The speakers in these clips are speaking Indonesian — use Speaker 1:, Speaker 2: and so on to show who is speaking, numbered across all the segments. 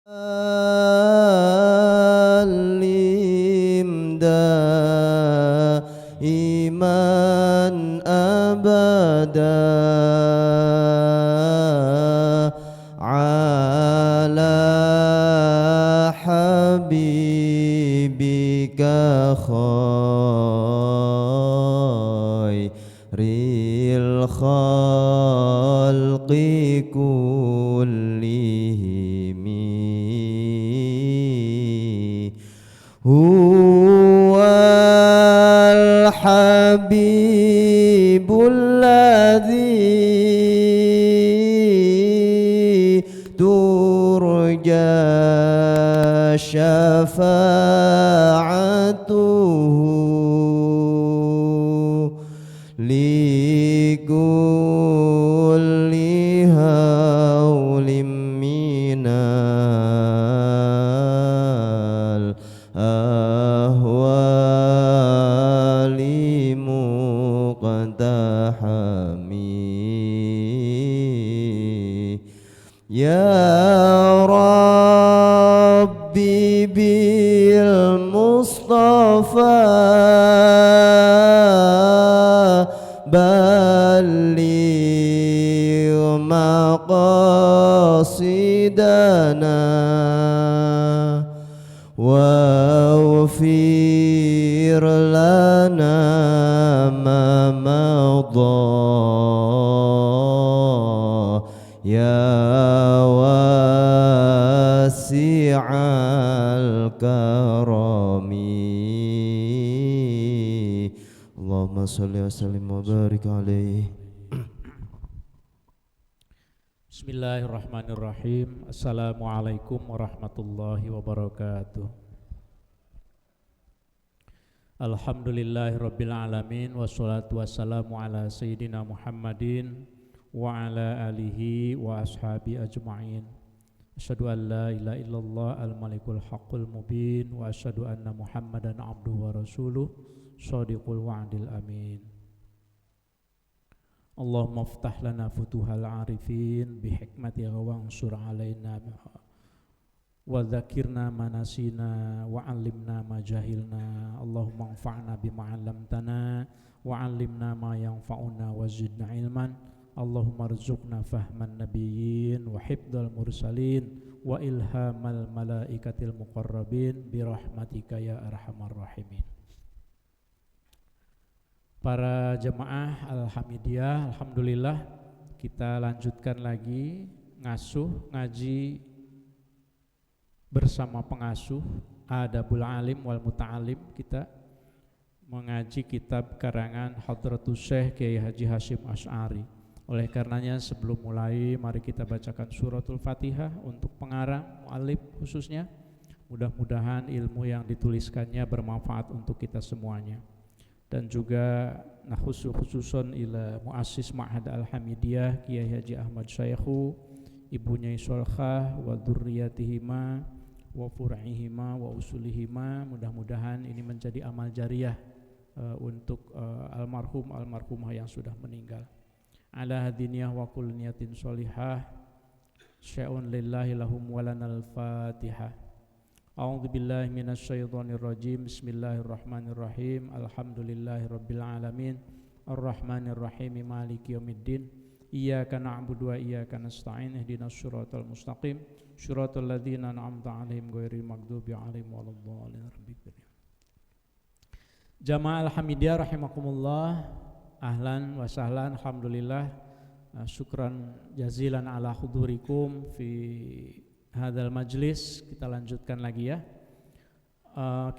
Speaker 1: Salim daiman abada ala habibika khairil khalqi kullihim. Huwal habibul ladzi turja syafa'atuhu likulli haulim minal ahwali muqtahami. Ya Rabbi bil Mustafa balligh maqasidana waghfir lana ma madha ya wasi'al karami. Allahumma sholli wa sallim wa barik alaihi.
Speaker 2: Bismillahirrahmanirrahim. Assalamualaikum warahmatullahi wabarakatuh. Alhamdulillahirabbil alamin wassalatu wassalamu ala sayyidina Muhammadin wa ala alihi wa ashabi ajma'in. Asyhadu an la ilaha illallah al-malikul haqqul mubin wa asyhadu anna Muhammadan abduhu wa rasuluh shadiqul wa'dil amin. Allahumma aftah lana futuhal arifin bihikmatika wa ansur alaina wa dzakirna manasina wa 'allimna ma jahilna. Allahumma anfa'na bima 'allamtana wa 'allimna ma yanfa'una wa zidna ilman. Allahumma rzuqna fahman nabiyyin wa hifdzal mursalin wa ilhamal malaikatil muqarrabin birahmatika ya arhamar rahimin. Para jemaah Al-Hamidiyah, alhamdulillah kita lanjutkan lagi ngaji bersama pengasuh Adabul Alim wal Muta'alim. Kita mengaji kitab karangan Hadratus Syekh Kiai Haji Hasyim Asy'ari. Oleh karenanya sebelum mulai mari kita bacakan suratul Fatihah untuk pengarang mu'alif khususnya. Mudah-mudahan ilmu yang dituliskannya bermanfaat untuk kita semuanya. Dan juga khususon ila muassis Ma'had Al-Hamidiyah Kiai Haji Ahmad Syaikhu, ibunya Solkhah wa dzurriyyatihima wa fur'ihima wa usulihima. Mudah-mudahan ini menjadi amal jariyah untuk almarhumah yang sudah meninggal. Ala hadiniyah wa kulli niyatin sholihah syai'un lillahi lahum walanal Fatihah. A'udzu billahi minasy syaithanir rajim. Bismillahirrahmanirrahim. Alhamdulillahirabbil alamin. Arrahmanir rahim. Maliki yaumiddin. Iyyaka na'budu wa iyyaka nasta'in. Ihdinas siratal mustaqim. Shiratal ladzina an'amta 'alaihim ghairil maghdubi 'alaihim waladdallin. Jamaah Al-Hamidiyah rahimakumullah. Ahlan wa sahlan. Alhamdulillah. Syukran jazilan ala hudurikum fi hadal majlis. Kita lanjutkan lagi ya.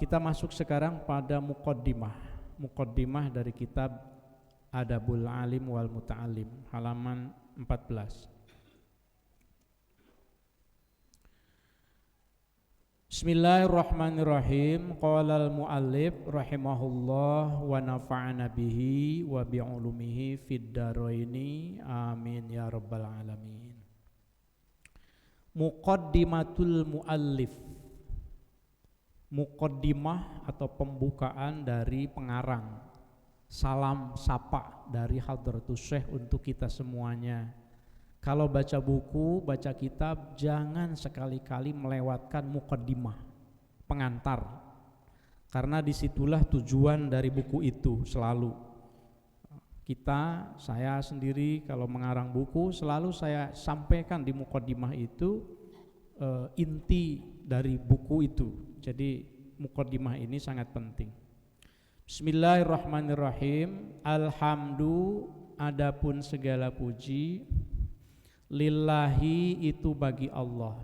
Speaker 2: Kita masuk sekarang pada muqaddimah dari kitab Adabul Alim wal Muta'alim, halaman 14. Bismillahirrahmanirrahim. Qala al-muallif rahimahullah wa nafa'ana bihi wa bi'ulumihi fid dharaini amin ya rabbal alamin. Muqaddimatul muallif. Muqaddimah atau pembukaan dari pengarang. Salam sapa dari Hadratus Syekh untuk kita semuanya. Kalau baca buku, baca kitab, jangan sekali-kali melewatkan muqaddimah, pengantar. Karena disitulah tujuan dari buku itu selalu. Saya sendiri kalau mengarang buku selalu saya sampaikan di muqaddimah itu inti dari buku itu. Jadi muqaddimah ini sangat penting. Bismillahirrahmanirrahim. Alhamdu, adapun segala puji, lillahi itu bagi Allah,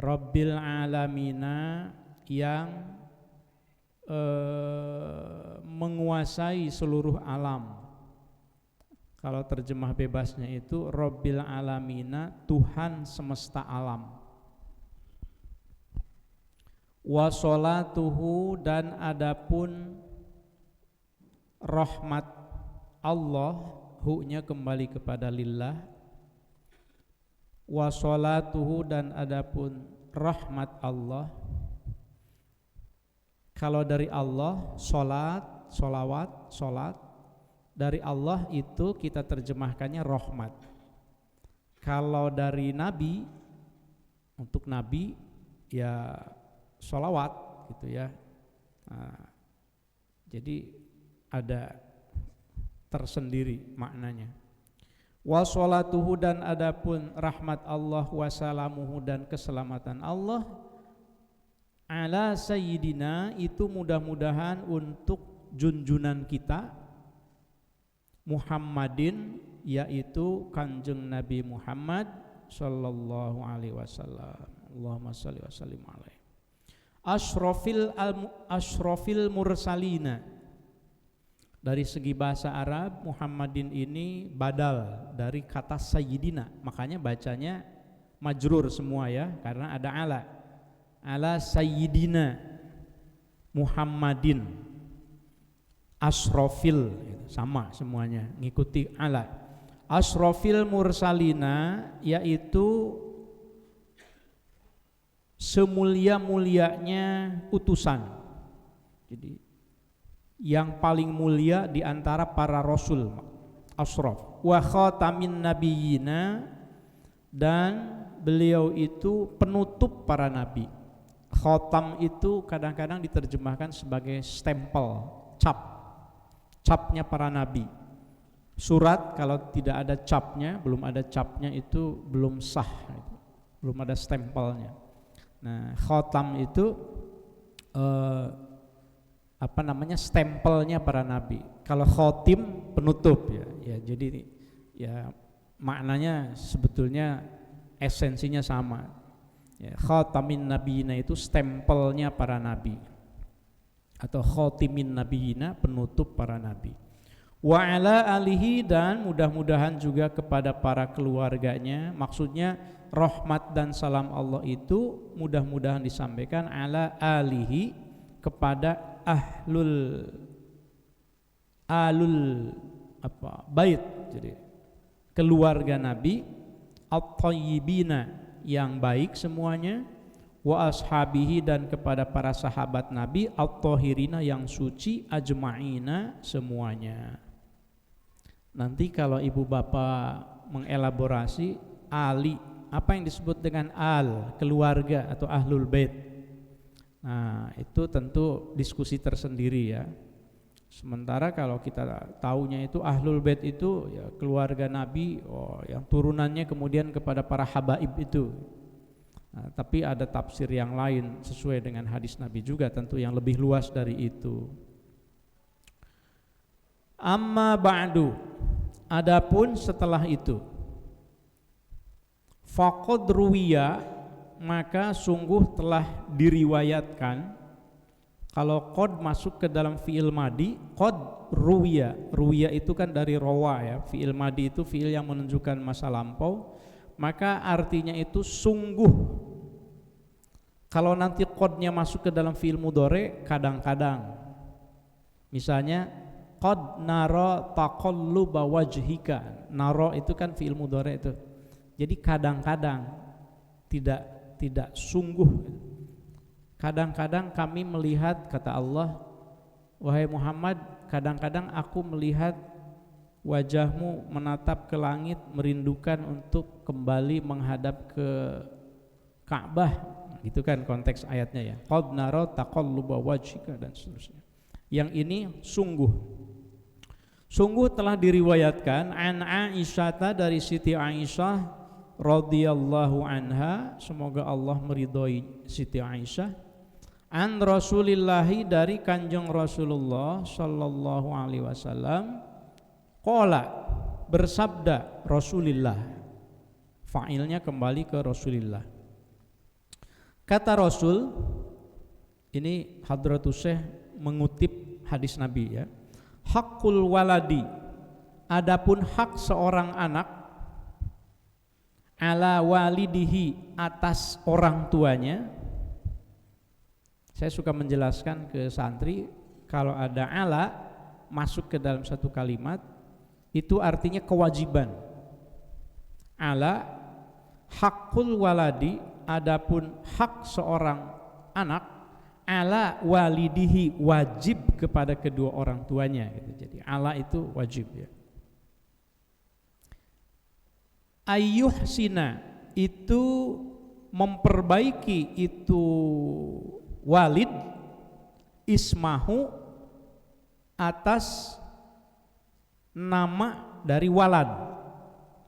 Speaker 2: Rabbil alamina yang menguasai seluruh alam. Kalau terjemah bebasnya itu Rabbil alamina, Tuhan semesta alam. Wa sholatuhu, dan adapun rahmat Allah, hu-nya kembali kepada lillah. Wa sholatuhu, dan adapun rahmat Allah. Kalau dari Allah sholat, sholawat, sholat. Dari Allah itu kita terjemahkannya rahmat. Kalau dari Nabi, untuk Nabi ya sholawat gitu ya. Nah, jadi ada tersendiri maknanya. Wa sholatuhu, dan adapun rahmat Allah, wa salamuhu, dan keselamatan Allah, ala sayyidina, itu mudah-mudahan untuk junjunan kita, Muhammadin, yaitu Kanjeng Nabi Muhammad sallallahu alaihi wasallam. Allahumma shalli wa sallim alaihi. Ashrafil mursalina. Dari segi bahasa Arab, Muhammadin ini badal dari kata sayyidina, makanya bacanya majrur semua ya, karena ada ala sayyidina Muhammadin. Ashrafil sama semuanya, ngikuti ala. Ashrafil mursalina, yaitu semulia-mulianya utusan. Jadi yang paling mulia di antara para rasul, ashraf. Wa khatamin nabiyina, dan beliau itu penutup para nabi. Khatam itu kadang-kadang diterjemahkan sebagai stempel, capnya para nabi. Surat kalau tidak ada capnya, belum ada capnya itu belum sah, belum ada stempelnya. Nah, khatam itu stempelnya para nabi. Kalau khotim penutup ya. Jadi ya maknanya sebetulnya esensinya sama. Ya, khatamin nabiyina itu stempelnya para nabi, atau khotimin nabiyina, penutup para nabi. Wa ala alihi, dan mudah-mudahan juga kepada para keluarganya. Maksudnya rahmat dan salam Allah itu mudah-mudahan disampaikan ala alihi, kepada alul bait, jadi keluarga Nabi, at-thayyibina, yang baik semuanya, wa ashabihi, dan kepada para sahabat Nabi, at-thahirina, yang suci, ajma'ina, semuanya. Nanti kalau ibu bapak mengelaborasi ali, apa yang disebut dengan al, keluarga atau ahlul bait, nah itu tentu diskusi tersendiri ya. Sementara kalau kita taunya itu ahlul bait itu ya keluarga Nabi, yang turunannya kemudian kepada para habaib itu. Nah, tapi ada tafsir yang lain sesuai dengan hadis Nabi juga, tentu yang lebih luas dari itu. Amma ba'du, adapun setelah itu, faqad ruwiya, maka sungguh telah diriwayatkan. Kalau qad masuk ke dalam fi'il madi, qad ruwiya. Ruwiya itu kan dari rawa ya. Fi'il madi itu fi'il yang menunjukkan masa lampau, maka artinya itu sungguh. Kalau nanti qadnya masuk ke dalam fi'il mudhari, kadang-kadang, misalnya qad nara taqalluba wajhika. Nara itu kan fi'il mudhari itu. Jadi kadang-kadang, tidak sungguh. Kadang-kadang kami melihat, kata Allah, wahai Muhammad, kadang-kadang aku melihat wajahmu menatap ke langit merindukan untuk kembali menghadap ke Ka'bah, gitu kan konteks ayatnya ya. Qad nara taqalluba wajhika dan seterusnya. Yang ini sungguh telah diriwayatkan an Aisyah, dari Siti Aisyah radhiyallahu anha, semoga Allah meridhoi Siti Aisyah, an Rasulillahi, dari Kanjeng Rasulullah sallallahu alaihi wasallam, qala, bersabda Rasulillah, fa'ilnya kembali ke Rasulillah. Kata Rasul, ini Hadratus Syekh mengutip hadis Nabi ya. Hakul waladi, adapun hak seorang anak, ala walidihi, atas orang tuanya. Saya suka menjelaskan ke santri, kalau ada ala masuk ke dalam satu kalimat, itu artinya kewajiban. Ala hakul waladi, adapun hak seorang anak, ala walidihi, wajib kepada kedua orang tuanya gitu. Jadi ala itu wajib ya. Ayyuhsina, itu memperbaiki itu walid, ismahu, atas nama dari walad.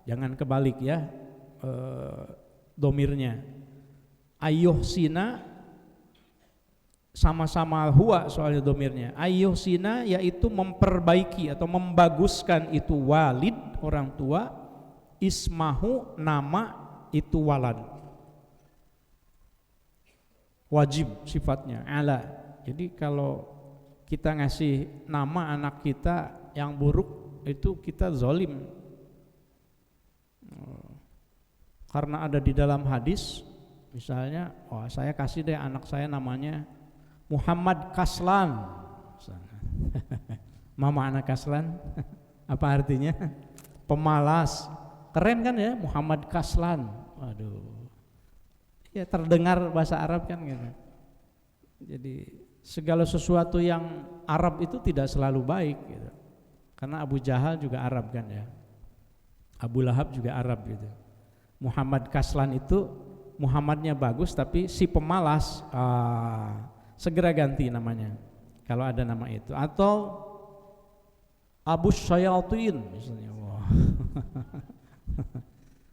Speaker 2: Jangan kebalik ya, domirnya. Ayyuhsina sama-sama huwa soalnya domirnya. Ayyuhsina yaitu memperbaiki atau membaguskan itu walid, orang tua, ismahu, nama itu walad. Wajib sifatnya, ala. Jadi kalau kita ngasih nama anak kita yang buruk, itu kita zalim. Karena ada di dalam hadis, misalnya, wah saya kasih deh anak saya namanya Muhammad Kaslan. Mama anak Kaslan, apa artinya? Pemalas. Keren kan ya, Muhammad Kaslan. Waduh. Ya terdengar bahasa Arab kan gitu. Jadi segala sesuatu yang Arab itu tidak selalu baik gitu. Karena Abu Jahal juga Arab kan ya. Abu Lahab juga Arab gitu. Muhammad Kaslan itu Muhammadnya bagus tapi si pemalas, segera ganti namanya kalau ada nama itu. Atau Abu Syayatin misalnya. Wow.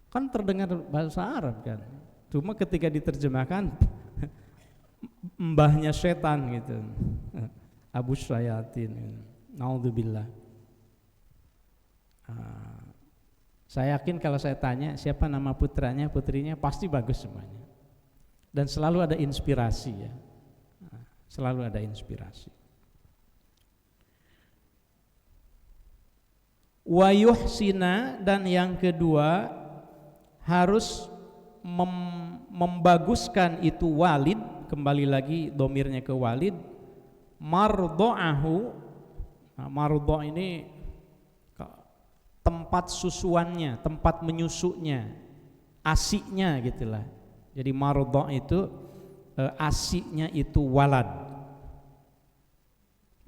Speaker 2: Kan terdengar bahasa Arab kan, cuma ketika diterjemahkan mbahnya setan gitu. Abu Syayatin, naudzubillah. Saya yakin kalau saya tanya siapa nama putranya, putrinya, pasti bagus semuanya. Dan selalu ada inspirasi ya. Selalu ada inspirasi. Wa yuhsina, dan yang kedua harus membaguskan itu walid, kembali lagi domirnya ke walid, mardo'ahu. Nah, mardo' ini tempat susuannya, tempat menyusunya, asiknya gitulah. Jadi mardo' itu asiknya itu walad.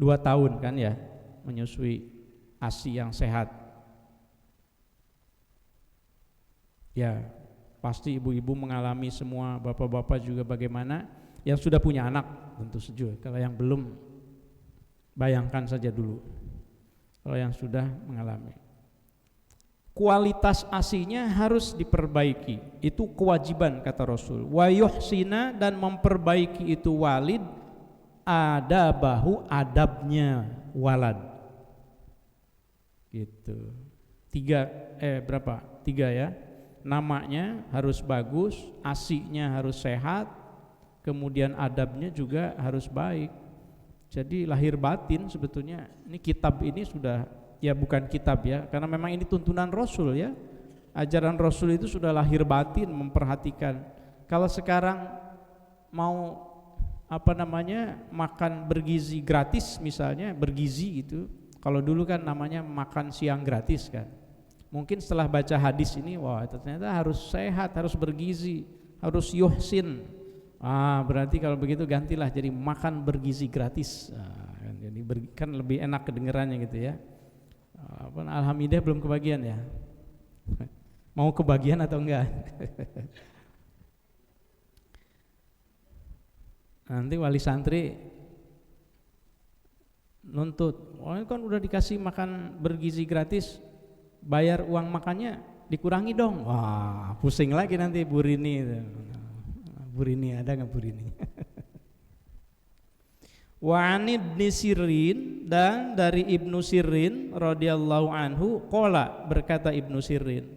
Speaker 2: 2 tahun kan ya, menyusui ASI yang sehat. Ya, pasti ibu-ibu mengalami semua, bapak-bapak juga bagaimana. Yang sudah punya anak tentu saja. Kalau yang belum, bayangkan saja dulu. Kalau yang sudah mengalami, kualitas ASInya harus diperbaiki. Itu kewajiban kata Rasul. Wa yuhsina, dan memperbaiki itu walid, adabahu, adabnya walad. Gitu. 3 ya. Namanya harus bagus, ASInya harus sehat, kemudian adabnya juga harus baik. Jadi lahir batin sebetulnya ini kitab ini sudah, ya bukan kitab ya, karena memang ini tuntunan Rasul ya. Ajaran Rasul itu sudah lahir batin memperhatikan. Kalau sekarang mau makan bergizi gratis misalnya, bergizi itu. Kalau dulu kan namanya makan siang gratis kan. Mungkin setelah baca hadis ini, wah ternyata harus sehat, harus bergizi, harus yuhsin. Berarti kalau begitu gantilah jadi makan bergizi gratis. Jadi kan lebih enak kedengerannya gitu ya. Alhamdulillah belum kebagian ya. Mau kebagian atau enggak? Nanti wali santri nuntut, oh ini kan udah dikasih makan bergizi gratis, bayar uang makannya dikurangi dong. Wah, pusing lagi nanti Bu Rini. Bu Rini ada nggak Bu Rini? Wa an Ibnu Sirin, dan dari Ibnu Sirin radhiyallahu anhu qala, berkata Ibnu Sirin,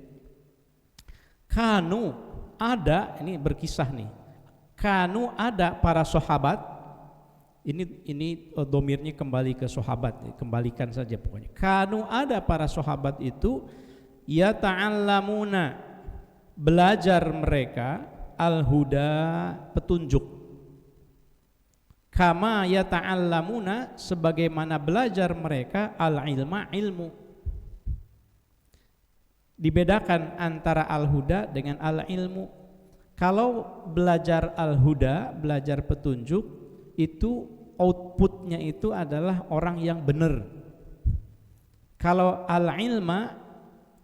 Speaker 2: kanu ada, ini berkisah nih, kanu ada para sahabat, ini domirnya kembali ke sahabat, kembalikan saja pokoknya. Kanu ada para sahabat itu yata'allamuna, belajar mereka al-huda, petunjuk, kama yata'allamuna, sebagaimana belajar mereka al-ilma, ilmu. Dibedakan antara al-huda dengan al-ilmu. Kalau belajar al-huda, belajar petunjuk, itu outputnya itu adalah orang yang benar. Kalau al-ilma,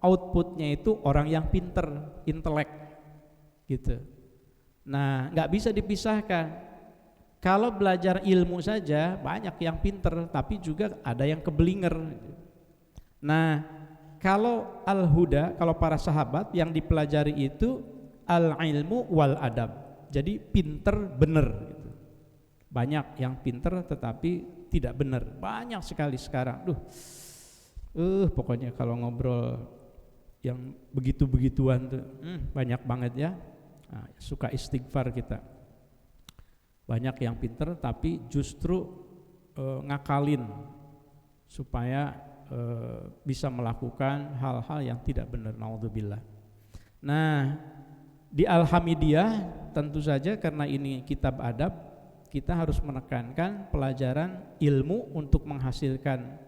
Speaker 2: outputnya itu orang yang pinter, intelek gitu. Nah, nggak bisa dipisahkan. Kalau belajar ilmu saja banyak yang pinter, tapi juga ada yang kebelinger. Nah, kalau al-huda, kalau para sahabat yang dipelajari itu al-ilmu wal adab. Jadi pinter bener gitu. Banyak yang pinter tetapi tidak bener. Banyak sekali sekarang. Pokoknya kalau ngobrol yang begitu-begituan tuh banyak banget ya. Nah, suka istighfar kita. Banyak yang pinter tapi justru ngakalin supaya bisa melakukan hal-hal yang tidak benar, naudzubillah. Nah, di Al-Hamidiyah tentu saja karena ini kitab adab, kita harus menekankan pelajaran ilmu untuk menghasilkan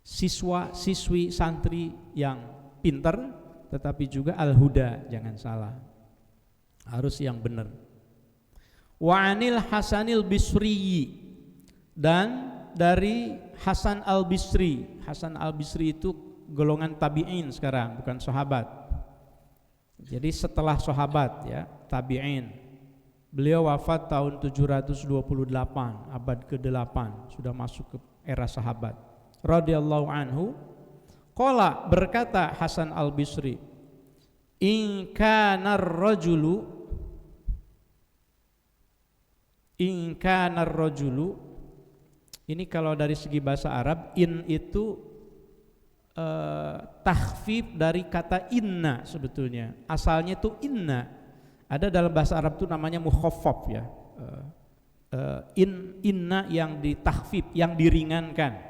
Speaker 2: siswa, siswi, santri yang pinter, tetapi juga al-huda, jangan salah, harus yang benar. Wa anil Hasanil Bisri, dan dari Hasan al-Bisri. Hasan al-Bisri itu golongan tabi'in sekarang, bukan sahabat. Jadi setelah sahabat ya, tabi'in. Beliau wafat tahun 728, abad ke-8, sudah masuk ke era sahabat. Radhiyallahu anhu, qala, berkata Hasan al-Bisri, in kana ar-rajulu, in kana ar-rajulu, ini kalau dari segi bahasa Arab, in itu takhfif dari kata inna sebetulnya. Asalnya itu inna. Ada dalam bahasa Arab itu namanya mukhaffaf ya. Inna yang ditakhfif, yang diringankan.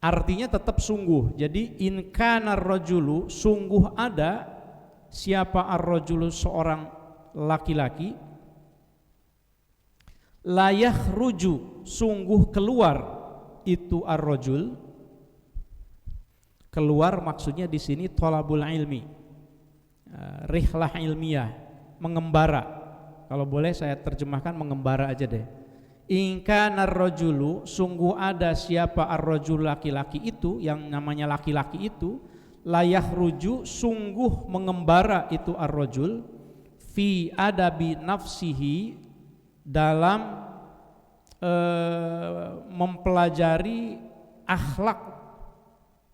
Speaker 2: Artinya tetap sungguh. Jadi in kana ar-rajulu, sungguh ada siapa ar-rajulu, seorang laki-laki, la yakhruju, sungguh keluar itu ar-rajul. Keluar maksudnya di sini thalabul ilmi, rihlah ilmiah, mengembara. Kalau boleh saya terjemahkan mengembara aja deh. In kana ar-rajulu, sungguh ada siapa ar-rajul, laki-laki itu, yang namanya laki-laki itu, la yakhruju, sungguh mengembara itu ar-rajul, fi adabi nafsihi, dalam mempelajari akhlak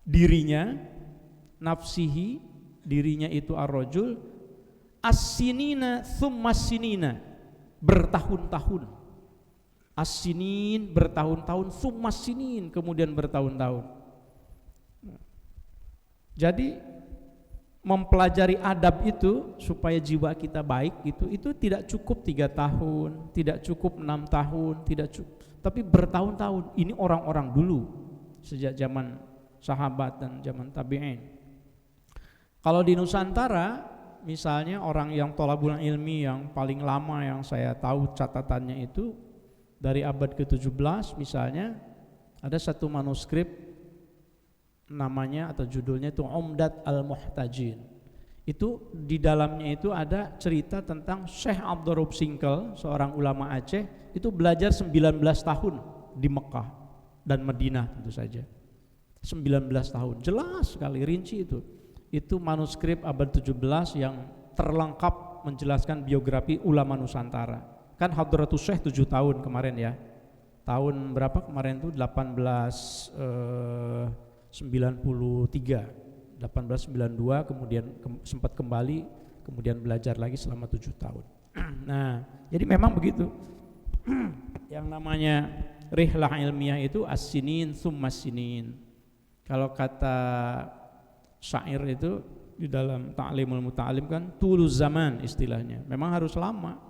Speaker 2: dirinya, nafsihi, dirinya itu ar-rajul, as-sinina thumma sinina, bertahun-tahun, as-sinin bertahun-tahun, thumma sinin kemudian bertahun-tahun. Jadi mempelajari adab itu supaya jiwa kita baik itu tidak cukup 3 tahun, tidak cukup 6 tahun, tidak cukup, tapi bertahun-tahun. Ini orang-orang dulu sejak zaman sahabat dan zaman tabi'in. Kalau di Nusantara misalnya, orang yang thalabul ilmi yang paling lama yang saya tahu catatannya itu dari abad ke-17 misalnya, ada satu manuskrip namanya atau judulnya itu Umdat al-Muhtajin. Itu di dalamnya itu ada cerita tentang Syekh Abdurrahub Singkel, seorang ulama Aceh, itu belajar 19 tahun di Mekah dan Madinah tentu saja. 19 tahun, jelas sekali, rinci itu. Itu manuskrip abad 17 yang terlengkap menjelaskan biografi ulama Nusantara. Kan Hadratus Syekh 7 tahun kemarin ya. Tahun berapa kemarin tuh? 1892, kemudian sempat kembali, kemudian belajar lagi selama 7 tahun. Nah, jadi memang begitu. Yang namanya rihlah ilmiah itu as-sinin tsumma sinin. Kalau kata syair itu di dalam Ta'limul Muta'alim kan tuluz zaman istilahnya. Memang harus lama.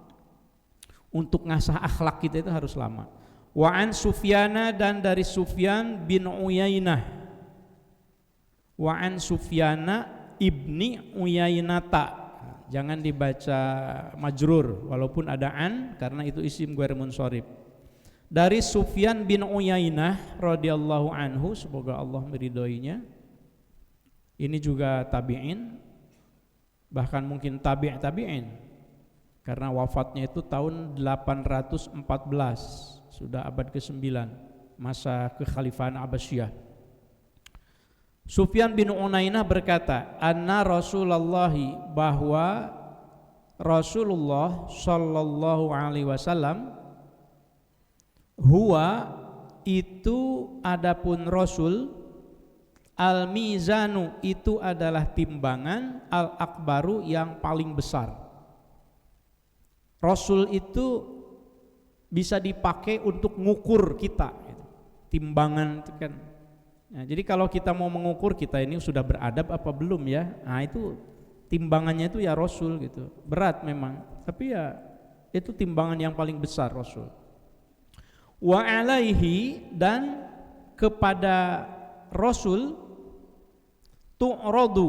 Speaker 2: Untuk ngasah akhlak kita itu harus lama. Wa an Sufyana, dan dari Sufyan bin Uyainah. Wa an Sufyana ibni Uyainata. Jangan dibaca majrur walaupun ada an, karena itu isim ghair munsharif. Dari Sufyan bin Uyainah radhiyallahu anhu, semoga Allah meridhoinya. Ini juga tabi'in, bahkan mungkin tabi'in, karena wafatnya itu tahun 814, sudah abad ke-9, masa kekhalifahan Abbasiyah. Sufyan bin Uyainah berkata, anna Rasulullahi, bahwa Rasulullah sallallahu alaihi wasallam, huwa itu adapun Rasul, al-mizanu itu adalah timbangan, al-akbaru yang paling besar. Rasul itu bisa dipakai untuk ngukur kita, timbangan itu kan. Nah, jadi kalau kita mau mengukur kita ini sudah beradab apa belum ya, nah itu timbangannya itu ya Rasul gitu. Berat memang, tapi ya itu timbangan yang paling besar Rasul. Wa alaihi, dan kepada Rasul tu'radu,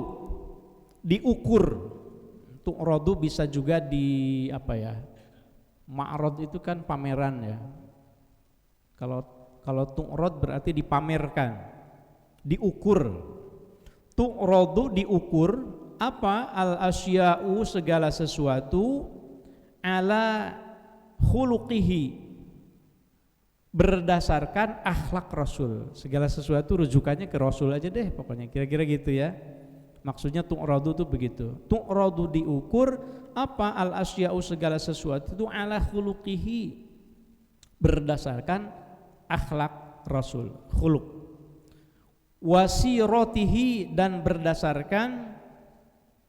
Speaker 2: diukur. Tu'radu bisa juga di apa ya, ma'rad itu kan pameran ya. Kalau tu'rad berarti dipamerkan, diukur. Tu'radu, diukur apa, al-asya'u segala sesuatu, ala khuluqihi, berdasarkan akhlak Rasul. Segala sesuatu rujukannya ke Rasul aja deh pokoknya, kira-kira gitu ya. Maksudnya tu'radu itu begitu. Tu'radu, diukur apa, al-asya'u segala sesuatu itu, ala khuluqihi, berdasarkan akhlak Rasul, khuluq. Wasiratihi, dan berdasarkan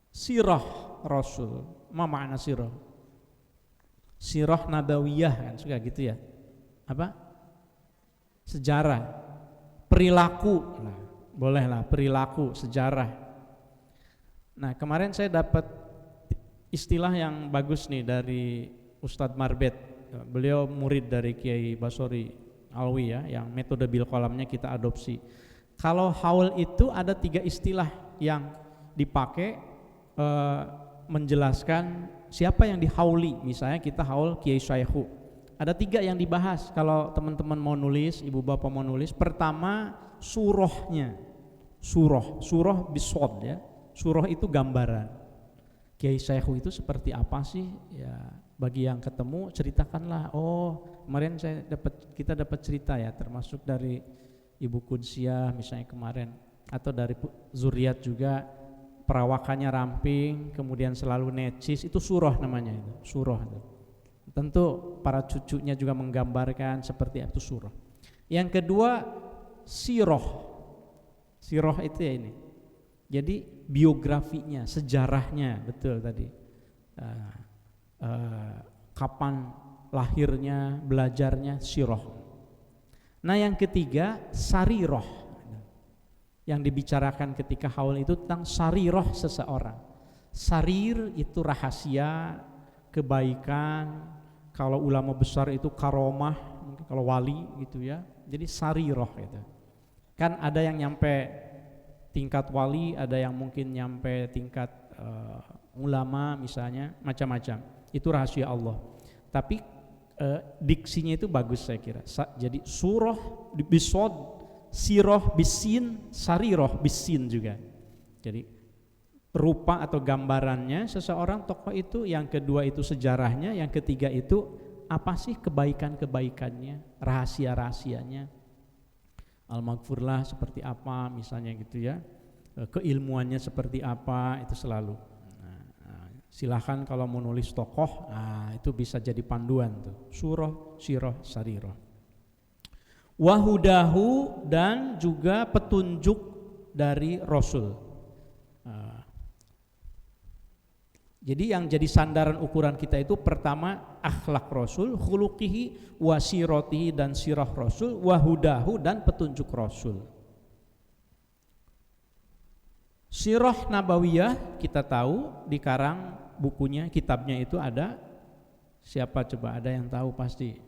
Speaker 2: sirah Rasul. Ma makna sirah? Sirah nabawiyah kan, suka gitu ya. Apa? Sejarah, perilaku, nah, bolehlah perilaku, sejarah. Nah, kemarin saya dapat istilah yang bagus nih dari Ustadz Marbet. Beliau murid dari Kiai Basori Alwi ya, yang metode bil qalamnya kita adopsi. Kalau haul itu ada 3 istilah yang dipakai menjelaskan siapa yang dihauli. Misalnya kita haul Kiai Syaihu. Ada 3 yang dibahas kalau teman-teman mau nulis, ibu bapak mau nulis. Pertama, surahnya. Surah bisod ya. Surah itu gambaran. Kiai Syekhu itu seperti apa sih? Ya, bagi yang ketemu ceritakanlah. Oh, kemarin kita dapat cerita ya, termasuk dari Ibu Kunsiah misalnya kemarin, atau dari Zuriat juga, perawakannya ramping, kemudian selalu necis, itu surah namanya itu. Surah itu. Tentu para cucunya juga menggambarkan seperti itu surah. Yang kedua, sirah. Sirah itu ya ini. Jadi biografinya, sejarahnya, betul tadi. Kapan lahirnya, belajarnya, sirah. Nah, yang ketiga, sarirah. Yang dibicarakan ketika haul itu tentang sarirah seseorang. Sarir itu rahasia, kebaikan. Kalau ulama besar itu karomah, mungkin kalau wali gitu ya. Jadi sarirah gitu. Kan ada yang nyampe tingkat wali, ada yang mungkin nyampe tingkat ulama misalnya, macam-macam. Itu rahasia Allah. Tapi diksinya itu bagus saya kira. Jadi surah bisod, sirah bisin, sarirah bisin juga. Jadi rupa atau gambarannya seseorang tokoh itu, yang kedua itu sejarahnya, yang ketiga itu apa sih kebaikan-kebaikannya, rahasia-rahasianya. Al-Maghfurlah seperti apa misalnya gitu ya, keilmuannya seperti apa, itu selalu. Silahkan kalau mau nulis tokoh, itu bisa jadi panduan tuh, surah, sirah, sarirah. Wahudahu, dan juga petunjuk dari Rasul. Jadi yang jadi sandaran ukuran kita itu pertama akhlak Rasul, khuluqihi wa siratihi, dan sirah Rasul, wahudahu, dan petunjuk Rasul. Sirah Nabawiyah kita tahu dikarang bukunya, kitabnya itu ada. Siapa coba, ada yang tahu pasti.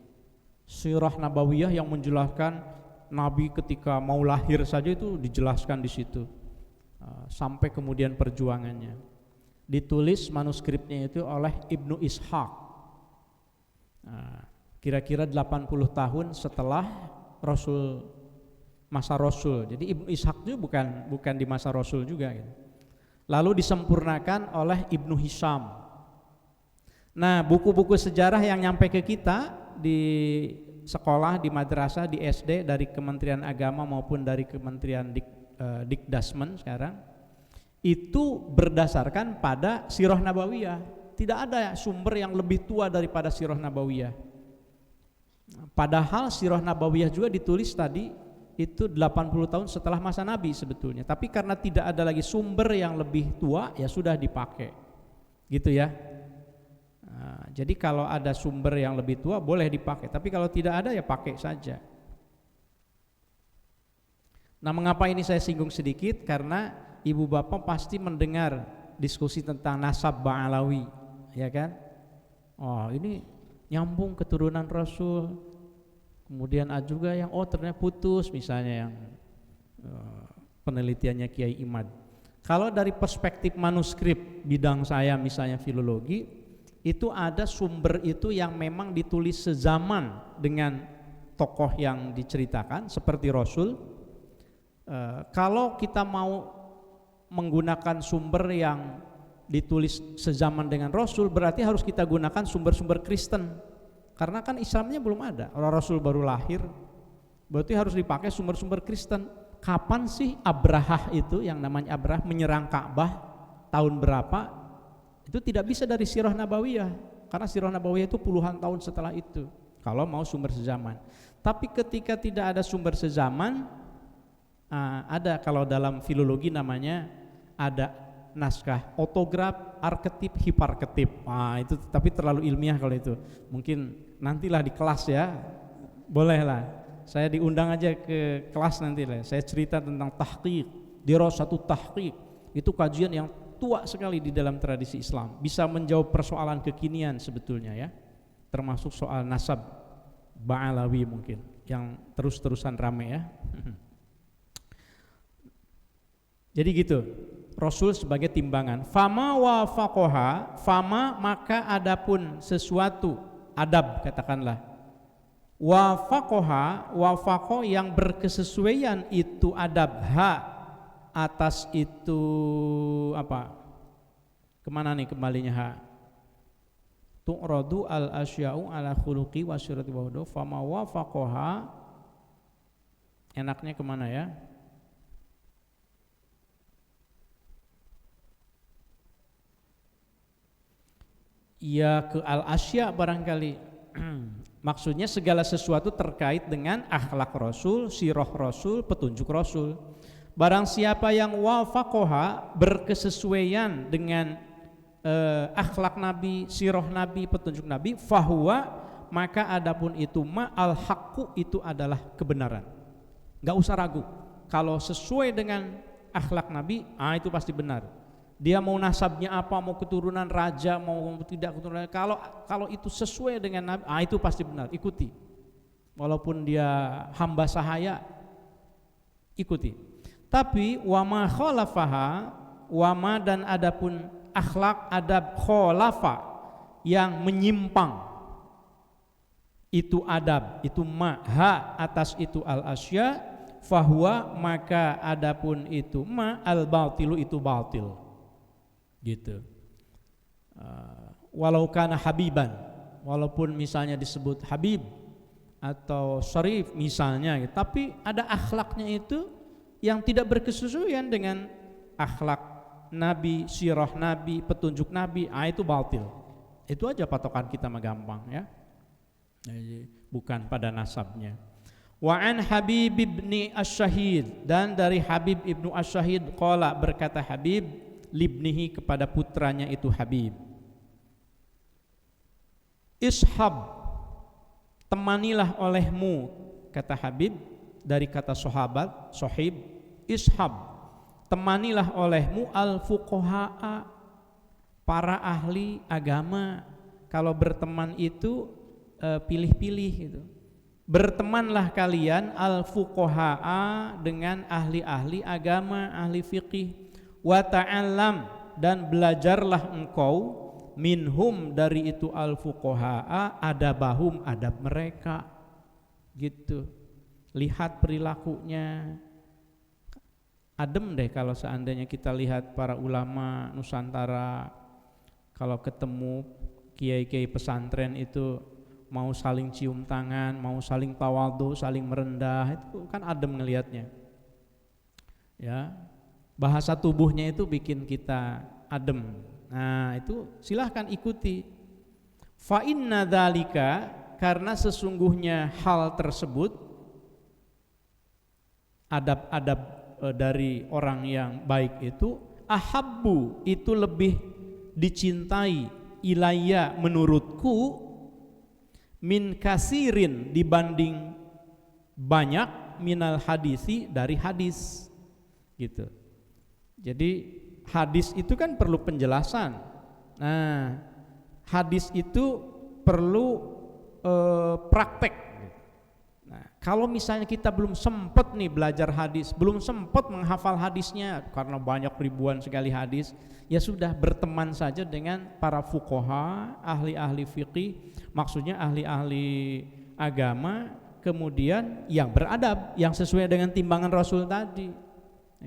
Speaker 2: Sirah Nabawiyah yang menjelaskan Nabi ketika mau lahir saja itu dijelaskan di situ, sampai kemudian perjuangannya. Ditulis manuskripnya itu oleh Ibnu Ishaq, kira-kira 80 tahun setelah masa Rasul. Jadi Ibnu Ishaq itu bukan di masa Rasul juga gitu. Lalu disempurnakan oleh Ibnu Hisham. Nah, buku-buku sejarah yang nyampe ke kita di sekolah, di madrasah, di SD, dari Kementerian Agama maupun dari Kementerian Dikdasmen sekarang, itu berdasarkan pada Sirah Nabawiyah. Tidak ada sumber yang lebih tua daripada Sirah Nabawiyah. Padahal Sirah Nabawiyah juga ditulis tadi itu 80 tahun setelah masa Nabi sebetulnya. Tapi karena tidak ada lagi sumber yang lebih tua, ya sudah dipakai. Gitu ya. Jadi kalau ada sumber yang lebih tua boleh dipakai, tapi kalau tidak ada ya pakai saja. Nah, mengapa ini saya singgung sedikit? Karena ibu bapak pasti mendengar diskusi tentang nasab Ba'alawi, ya kan? Oh, ini nyambung keturunan Rasul. Kemudian ada juga yang ternyata putus, misalnya yang penelitiannya Kiai Imad. Kalau dari perspektif manuskrip bidang saya misalnya filologi, itu ada sumber itu yang memang ditulis sezaman dengan tokoh yang diceritakan seperti Rasul. Kalau kita mau menggunakan sumber yang ditulis sezaman dengan Rasul, berarti harus kita gunakan sumber-sumber Kristen, karena kan Islamnya belum ada, orang Rasul baru lahir, berarti harus dipakai sumber-sumber Kristen. Kapan sih Abrahah itu, yang namanya Abrahah, menyerang Ka'bah, tahun berapa? Itu tidak bisa dari Sirah Nabawiyah, karena Sirah Nabawiyah itu puluhan tahun setelah itu kalau mau sumber sezaman. Tapi ketika tidak ada sumber sezaman, ada, kalau dalam filologi namanya ada naskah otograf, arketip, hiparketip. Itu tapi terlalu ilmiah kalau itu. Mungkin nantilah di kelas ya. Bolehlah. Saya diundang aja ke kelas nanti lah. Saya cerita tentang tahqiq, dirasatut tahqiq. Itu kajian yang tua sekali di dalam tradisi Islam. Bisa menjawab persoalan kekinian sebetulnya ya. Termasuk soal nasab Ba'alawi mungkin yang terus-terusan rame ya. Jadi gitu. Rasul sebagai timbangan. Fama wafaqoha, fama maka adapun sesuatu, adab katakanlah. Wafaqoha, wafaqo yang berkesesuaian itu adab, atas itu apa? Kemana nih kembalinya ha? Tu'radu al-asya'u ala khuluqi wa syirati wa hudu, fama wafaqoha, enaknya kemana ya? Ya ke al-asya barangkali. Maksudnya segala sesuatu terkait dengan akhlak Rasul, sirah Rasul, petunjuk Rasul. Barang siapa yang wafaqoha, berkesesuaian dengan akhlak Nabi, sirah Nabi, petunjuk Nabi, fahuwa, maka adapun itu al-haqqu, itu adalah kebenaran. Gak usah ragu. Kalau sesuai dengan akhlak Nabi, itu pasti benar. Dia mau nasabnya apa, mau keturunan raja, mau tidak keturunan, kalau itu sesuai dengan Nabi, itu pasti benar, ikuti. Walaupun dia hamba sahaya, ikuti. Tapi wama khalafaha, wama dan adapun akhlak adab khalafa yang menyimpang, itu adab, itu atas itu al-asya, fahuwa maka adapun itu al-batilu, itu batil. Gitu. Walau kana habiban, walaupun misalnya disebut Habib atau Syarif misalnya, tapi ada akhlaknya itu yang tidak berkesesuaian dengan akhlak Nabi, sirah Nabi, petunjuk Nabi, itu batil. Itu aja patokan kita mah gampang ya. Bukan pada nasabnya. Wa an Habib ibni Asy-Syahid, dan dari Habib ibnu Asy-Syahid qala, berkata Habib libnihi kepada putranya itu Habib, ishab, temanilah olehmu, kata Habib dari kata sahabat sohib, ishab, temanilah olehmu al-fuqaha, para ahli agama. Kalau berteman itu pilih-pilih gitu. Bertemanlah kalian al-fuqaha, dengan ahli-ahli agama, ahli fiqih. Wa ta'allam, dan belajarlah engkau minhum, dari itu al-fuqaha, adabahum, adab mereka gitu. Lihat perilakunya, adem deh kalau seandainya kita lihat para ulama Nusantara kalau ketemu kiai-kiai pesantren itu mau saling cium tangan, mau saling tawadhu, saling merendah, itu kan adem ngelihatnya. Ya, bahasa tubuhnya itu bikin kita adem. Nah, itu silahkan ikuti. Fa inna dzalika, karena sesungguhnya hal tersebut, adab-adab dari orang yang baik itu, ahabbu, itu lebih dicintai, ilayya, menurutku, min kasirin, dibanding banyak, minal hadisi, dari hadis gitu. Jadi hadis itu kan perlu penjelasan. Nah, hadis itu perlu praktek. Nah, kalau misalnya kita belum sempat nih belajar hadis, belum sempat menghafal hadisnya karena banyak ribuan sekali hadis, ya sudah, berteman saja dengan para fuqaha, ahli-ahli fiqih, maksudnya ahli-ahli agama, kemudian yang beradab, yang sesuai dengan timbangan Rasul tadi.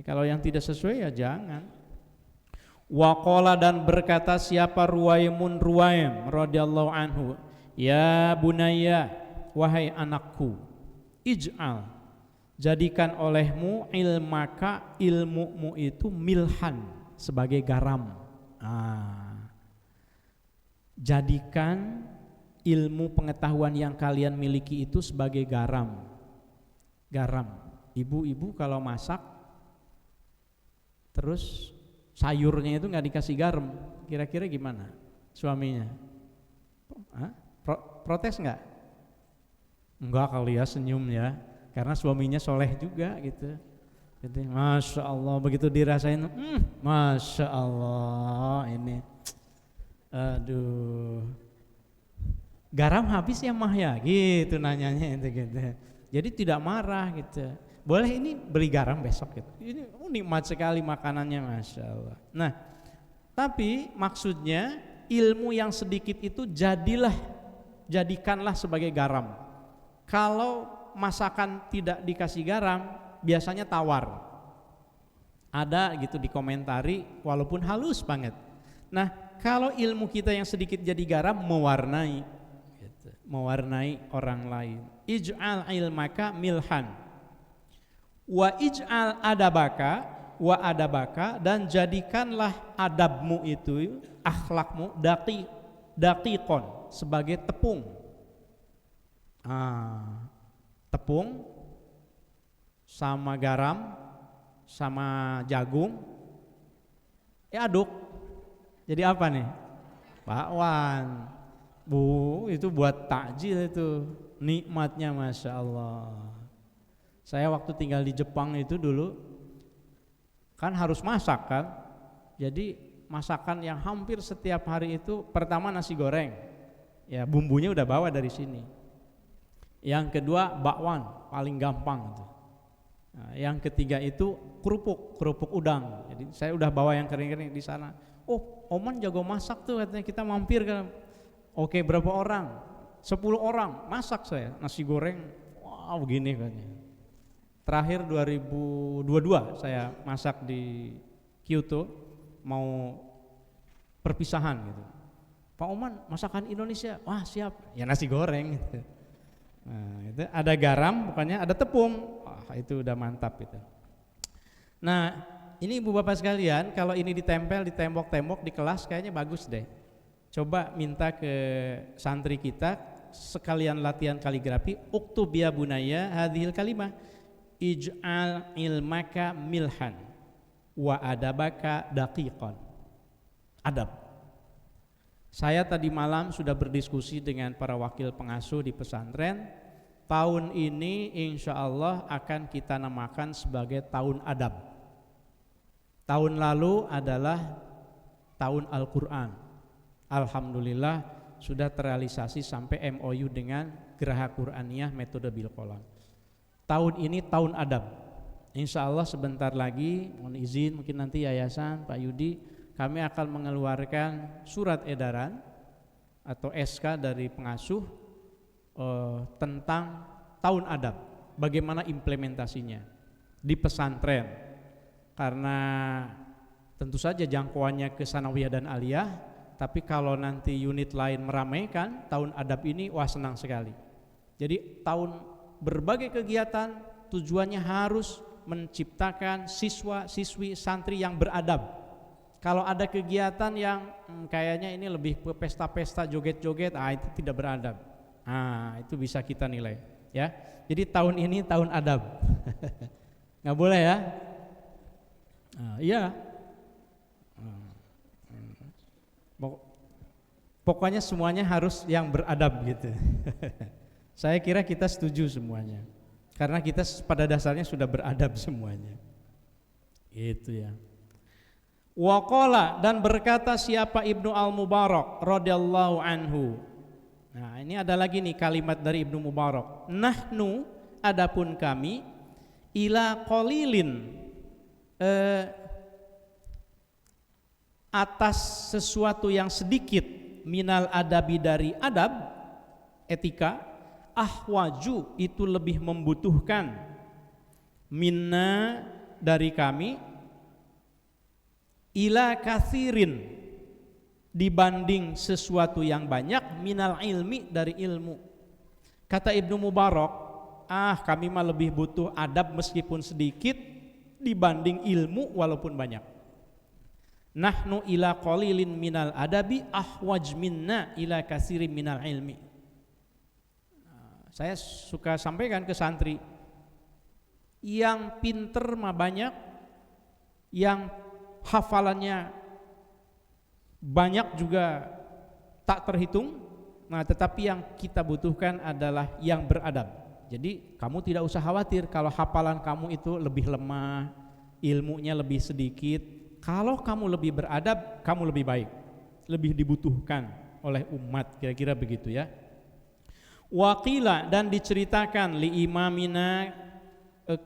Speaker 2: Kalau yang tidak sesuai ya jangan. Wa qala, dan berkata siapa Ruwaimun Ruwaim radhiyallahu anhu, ya bunayya, wahai anakku, ij'al, jadikan olehmu ilmaka, ilmumu itu milhan, sebagai garam. Jadikan ilmu pengetahuan yang kalian miliki itu sebagai garam. Garam. Ibu-ibu kalau masak terus sayurnya itu nggak dikasih garam, kira-kira gimana suaminya? Protes nggak? Enggak kali ya, senyum ya, karena suaminya soleh juga gitu. Jadi masya Allah, begitu dirasain, masya Allah, ini, aduh, garam habis ya mah ya, gitu nanyanya itu gitu. Jadi tidak marah gitu. Boleh ini beli garam besok gitu. Ini nikmat sekali makanannya, masya Allah. Nah, tapi maksudnya ilmu yang sedikit itu jadikanlah sebagai garam. Kalau masakan tidak dikasih garam, biasanya tawar. Ada gitu dikomentari, walaupun halus banget. Nah, kalau ilmu kita yang sedikit jadi garam, mewarnai, gitu, mewarnai orang lain. Ij'al ilmaka milhan. Wa ij'al adabaka, wa adabaka, dan jadikanlah adabmu itu, akhlakmu, daqiqon, sebagai tepung. Tepung sama garam sama jagung aduk jadi apa nih? Bakwan. Bu, itu buat takjil, itu nikmatnya masya Allah. Saya waktu tinggal di Jepang itu dulu kan harus masak kan, jadi masakan yang hampir setiap hari itu, pertama nasi goreng, ya bumbunya udah bawa dari sini. Yang kedua bakwan, paling gampang itu. Nah, yang ketiga itu kerupuk udang. Jadi saya udah bawa yang kering-kering di sana. Oh, Oman jago masak tuh, katanya, kita mampir kan. Oke, berapa orang? 10 orang, masak saya nasi goreng. Wow, begini katanya. Terakhir 2022 saya masak di Kyoto, mau perpisahan gitu. Pak Oman masakan Indonesia, wah siap, ya nasi goreng gitu. Nah, itu ada garam, pokoknya ada tepung, wah itu udah mantap itu. Nah ini ibu bapak sekalian, kalau ini ditempel di tembok-tembok di kelas kayaknya bagus deh. Coba minta ke santri kita sekalian latihan kaligrafi, uktub ya bunaya hadhil kalimah, ij'al ilmaka milhan wa adabaka daqiqan. Adab. Saya tadi malam sudah berdiskusi dengan para wakil pengasuh di pesantren. Tahun ini insya Allah akan kita namakan sebagai tahun adab. Tahun lalu adalah tahun Al-Quran. Alhamdulillah sudah terrealisasi sampai MOU dengan Geraha Qur'aniyah Metode Bil Qalam. Tahun ini tahun adab. Insya Allah sebentar lagi, mohon izin mungkin nanti yayasan Pak Yudi, kami akan mengeluarkan surat edaran atau SK dari pengasuh tentang tahun adab, bagaimana implementasinya di pesantren. Karena tentu saja jangkauannya ke sanawiyah dan aliyah, tapi kalau nanti unit lain meramaikan tahun adab ini, wah senang sekali. Jadi tahun berbagai kegiatan tujuannya harus menciptakan siswa-siswi santri yang beradab. Kalau ada kegiatan yang kayaknya ini lebih ke pesta-pesta joget-joget, itu tidak beradab. Itu bisa kita nilai, ya. Jadi tahun ini tahun adab. Nggak boleh ya? Iya. Pokoknya semuanya harus yang beradab gitu. Saya kira kita setuju semuanya. Karena kita pada dasarnya sudah beradab semuanya. Itu ya. Waqala, dan berkata siapa Ibnu Al-Mubarak radhiyallahu anhu. Nah, ini ada lagi nih kalimat dari Ibnu Mubarak. Nahnu, adapun kami, ila qalilin, atas sesuatu yang sedikit, minal adabi, dari adab, etika, ahwaju, itu lebih membutuhkan, minna, dari kami, ila kathirin, dibanding sesuatu yang banyak, minal ilmi, dari ilmu. Kata Ibnu Mubarak, kami mah lebih butuh adab meskipun sedikit dibanding ilmu walaupun banyak. Nahnu ila qalilin minal adabi ahwaj minna ila kathirin minal ilmi. Saya suka sampaikan ke santri, yang pinter mah banyak, yang hafalannya banyak juga tak terhitung. Nah, tetapi yang kita butuhkan adalah yang beradab. Jadi kamu tidak usah khawatir kalau hafalan kamu itu lebih lemah, ilmunya lebih sedikit. Kalau kamu lebih beradab, kamu lebih baik, lebih dibutuhkan oleh umat, kira-kira begitu ya. Waqila, dan diceritakan li imamina,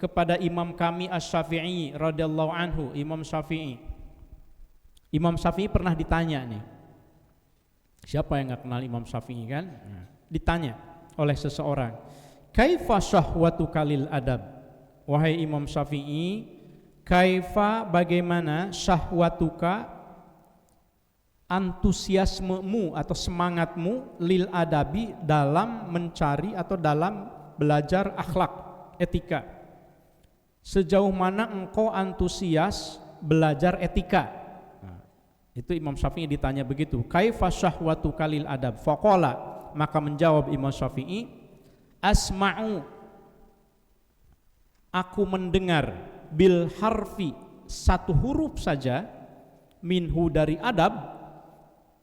Speaker 2: kepada imam kami Asy-Syafi'i radhiyallahu anhu, Imam Syafi'i. Imam Syafi'i pernah ditanya nih. Siapa yang enggak kenal Imam Syafi'i kan? Nah, ditanya oleh seseorang, "Kaifa syahwatuka lil adab?" Wahai Imam Syafi'i, kaifa, bagaimana, syahwatuka, antusiasmemu atau semangatmu, lil adabi, dalam mencari atau dalam belajar akhlak, etika. Sejauh mana engkau antusias belajar etika? Nah, itu Imam Syafi'i ditanya begitu. Kaifa syahwatuka lil adab? Faqala, maka menjawab Imam Syafi'i, asma'u, aku mendengar, bil harfi, satu huruf saja, minhu, dari adab.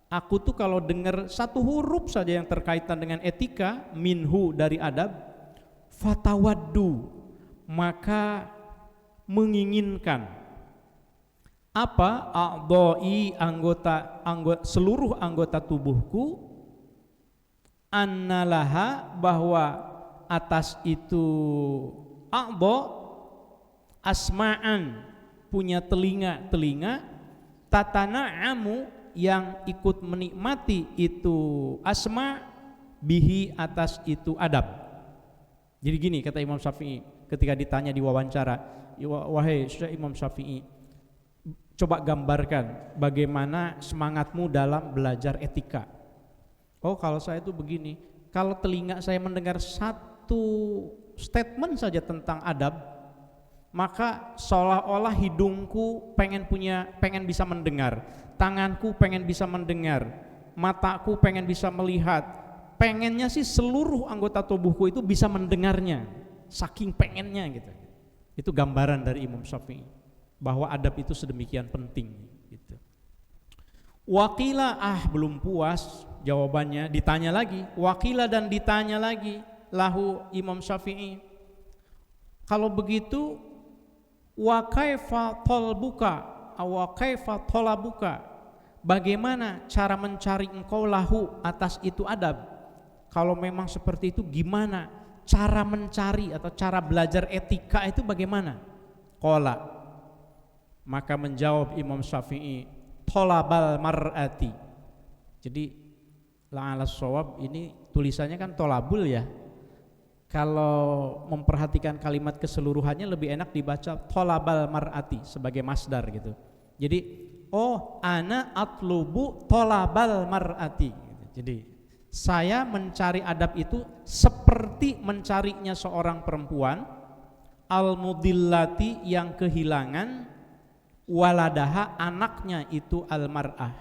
Speaker 2: Aku tuh kalau dengar satu huruf saja yang terkaitan dengan etika, minhu, dari adab, fatawaddu, maka menginginkan apa, a'dha'i, seluruh anggota tubuhku, annalaha, bahwa atas itu a'dha, asma'an, punya telinga, tatana'amu, yang ikut menikmati itu asma, bihi, atas itu adab. Jadi gini kata Imam Syafi'i ketika ditanya di wawancara, wahai Imam Syafi'i, coba gambarkan bagaimana semangatmu dalam belajar etika. Oh kalau saya itu begini, kalau telinga saya mendengar satu statement saja tentang adab, maka seolah-olah hidungku pengen bisa mendengar, tanganku pengen bisa mendengar, mataku pengen bisa melihat, pengennya sih seluruh anggota tubuhku itu bisa mendengarnya, saking pengennya gitu. Itu gambaran dari Imam Syafi'i bahwa adab itu sedemikian penting gitu. Wakila belum puas jawabannya, ditanya lagi, wakila dan ditanya lagi lahu Imam Syafi'i, kalau begitu wa kaifa talabuka, bagaimana cara mencari engkau lahu atas itu adab? Kalau memang seperti itu gimana cara mencari atau cara belajar etika itu bagaimana? Qala, maka menjawab Imam Syafi'i, tolabal mar'ati. Jadi la'ala shawab ini tulisannya kan tolabul ya. Kalau memperhatikan kalimat keseluruhannya lebih enak dibaca tolabal mar'ati sebagai masdar gitu. Jadi ana atlubu tolabal mar'ati. Jadi saya mencari adab itu seperti mencarinya seorang perempuan al-mudillati yang kehilangan waladaha anaknya itu al-mar'ah.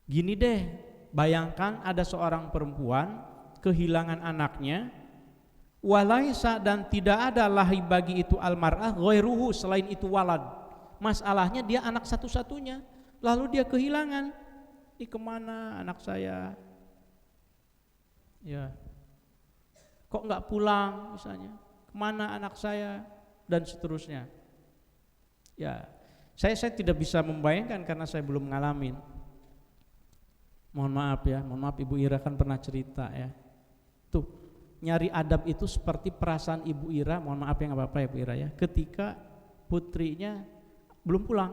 Speaker 2: Gini deh, bayangkan ada seorang perempuan kehilangan anaknya, walaisa dan tidak ada lahi bagi itu al-mar'ah ghairuhu selain itu walad. Masalahnya dia anak satu-satunya, lalu dia kehilangan. Ini kemana anak saya? Ya, kok nggak pulang misalnya? Kemana anak saya? Dan seterusnya. Ya, saya tidak bisa membayangkan karena saya belum ngalamin. Mohon maaf ya, mohon maaf Ibu Ira kan pernah cerita ya. Tuh, nyari adab itu seperti perasaan Ibu Ira, mohon maaf ya nggak apa-apa ya Ibu Ira ya, ketika putrinya belum pulang.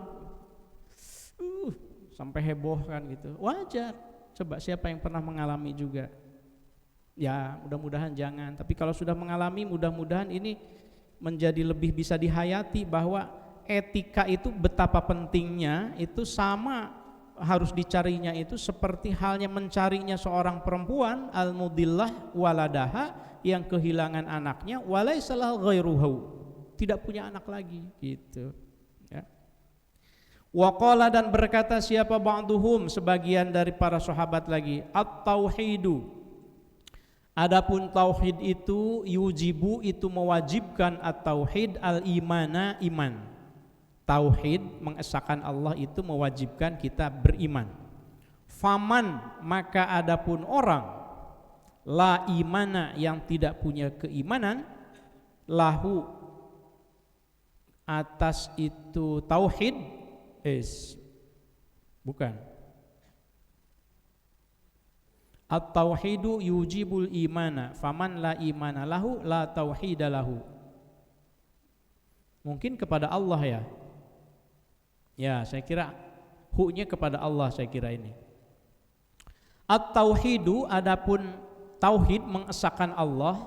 Speaker 2: Sampai heboh kan gitu. Wajar. Coba siapa yang pernah mengalami juga? Ya, mudah-mudahan jangan. Tapi kalau sudah mengalami, mudah-mudahan ini menjadi lebih bisa dihayati bahwa etika itu betapa pentingnya, itu sama harus dicarinya itu seperti halnya mencarinya seorang perempuan al-mudillah waladaha yang kehilangan anaknya walaisalah ghairuhu, tidak punya anak lagi gitu ya. Waqala dan berkata siapa ba'duhum sebagian dari para sahabat lagi, at-tauhidu, adapun tauhid itu yujibu itu mewajibkan, at-tauhid al-imana iman. Tauhid mengesahkan Allah itu mewajibkan kita beriman. Faman maka adapun orang la imana yang tidak punya keimanan, lahu atas itu tauhid bukan. At-tauhidu yujibul imana, faman la imana lahu la tauhida lahu. Mungkin kepada Allah ya. Ya, saya kira hu-nya kepada Allah saya kira ini. At-tauhidu adapun tauhid mengesahkan Allah,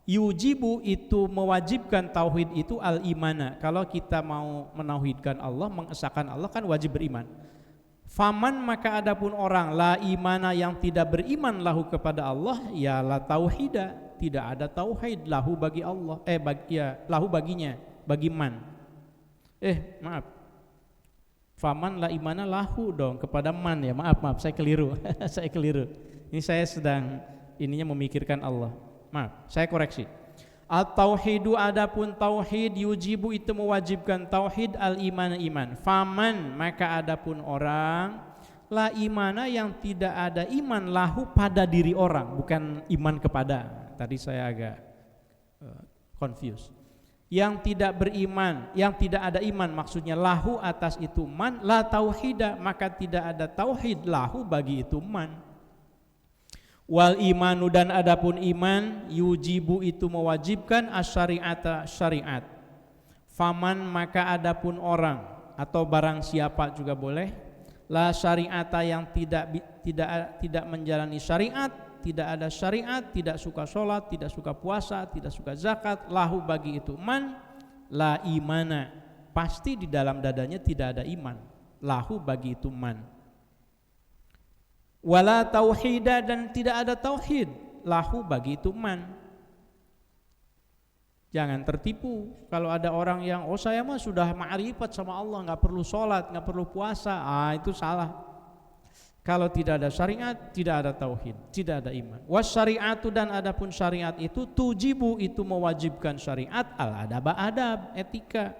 Speaker 2: yujibu itu mewajibkan tauhid itu al-imana. Kalau kita mau menauhidkan Allah, mengesahkan Allah kan wajib beriman. Faman maka adapun orang la imana yang tidak beriman lahu kepada Allah, ya la tauhida, tidak ada tauhid lahu bagi Allah, lahu baginya, bagi man. Maaf. Faman la imana lahu dong kepada man ya. Maaf saya keliru. Saya keliru. Ini saya sedang memikirkan Allah. Maaf, saya koreksi. At-tauhidu adapun tauhid yujibu itu mewajibkan tauhid al-iman iman. Faman maka adapun orang la imana yang tidak ada iman lahu pada diri orang, bukan iman kepada. Tadi saya agak confused. Yang tidak beriman, yang tidak ada iman maksudnya lahu atas itu man, la tauhida maka tidak ada tauhid lahu bagi itu man. Wal imanu dan adapun iman yujibu itu mewajibkan asyari'ata syariat. Faman maka adapun orang atau barang siapa juga boleh, la syari'ata yang tidak menjalani syariat, tidak ada syariat, tidak suka sholat, tidak suka puasa, tidak suka zakat, lahu bagi itu man, la imana pasti di dalam dadanya tidak ada iman, lahu bagi itu man. Wala tauhida, dan tidak ada tauhid lahu bagi itu man. Jangan tertipu kalau ada orang yang saya mah sudah ma'rifat sama Allah, nggak perlu sholat, nggak perlu puasa. Itu salah. Kalau tidak ada syariat, tidak ada tauhid, tidak ada iman. Was syariatu, dan adapun syariat itu tujibu, itu mewajibkan syariat al adab, adab, etika.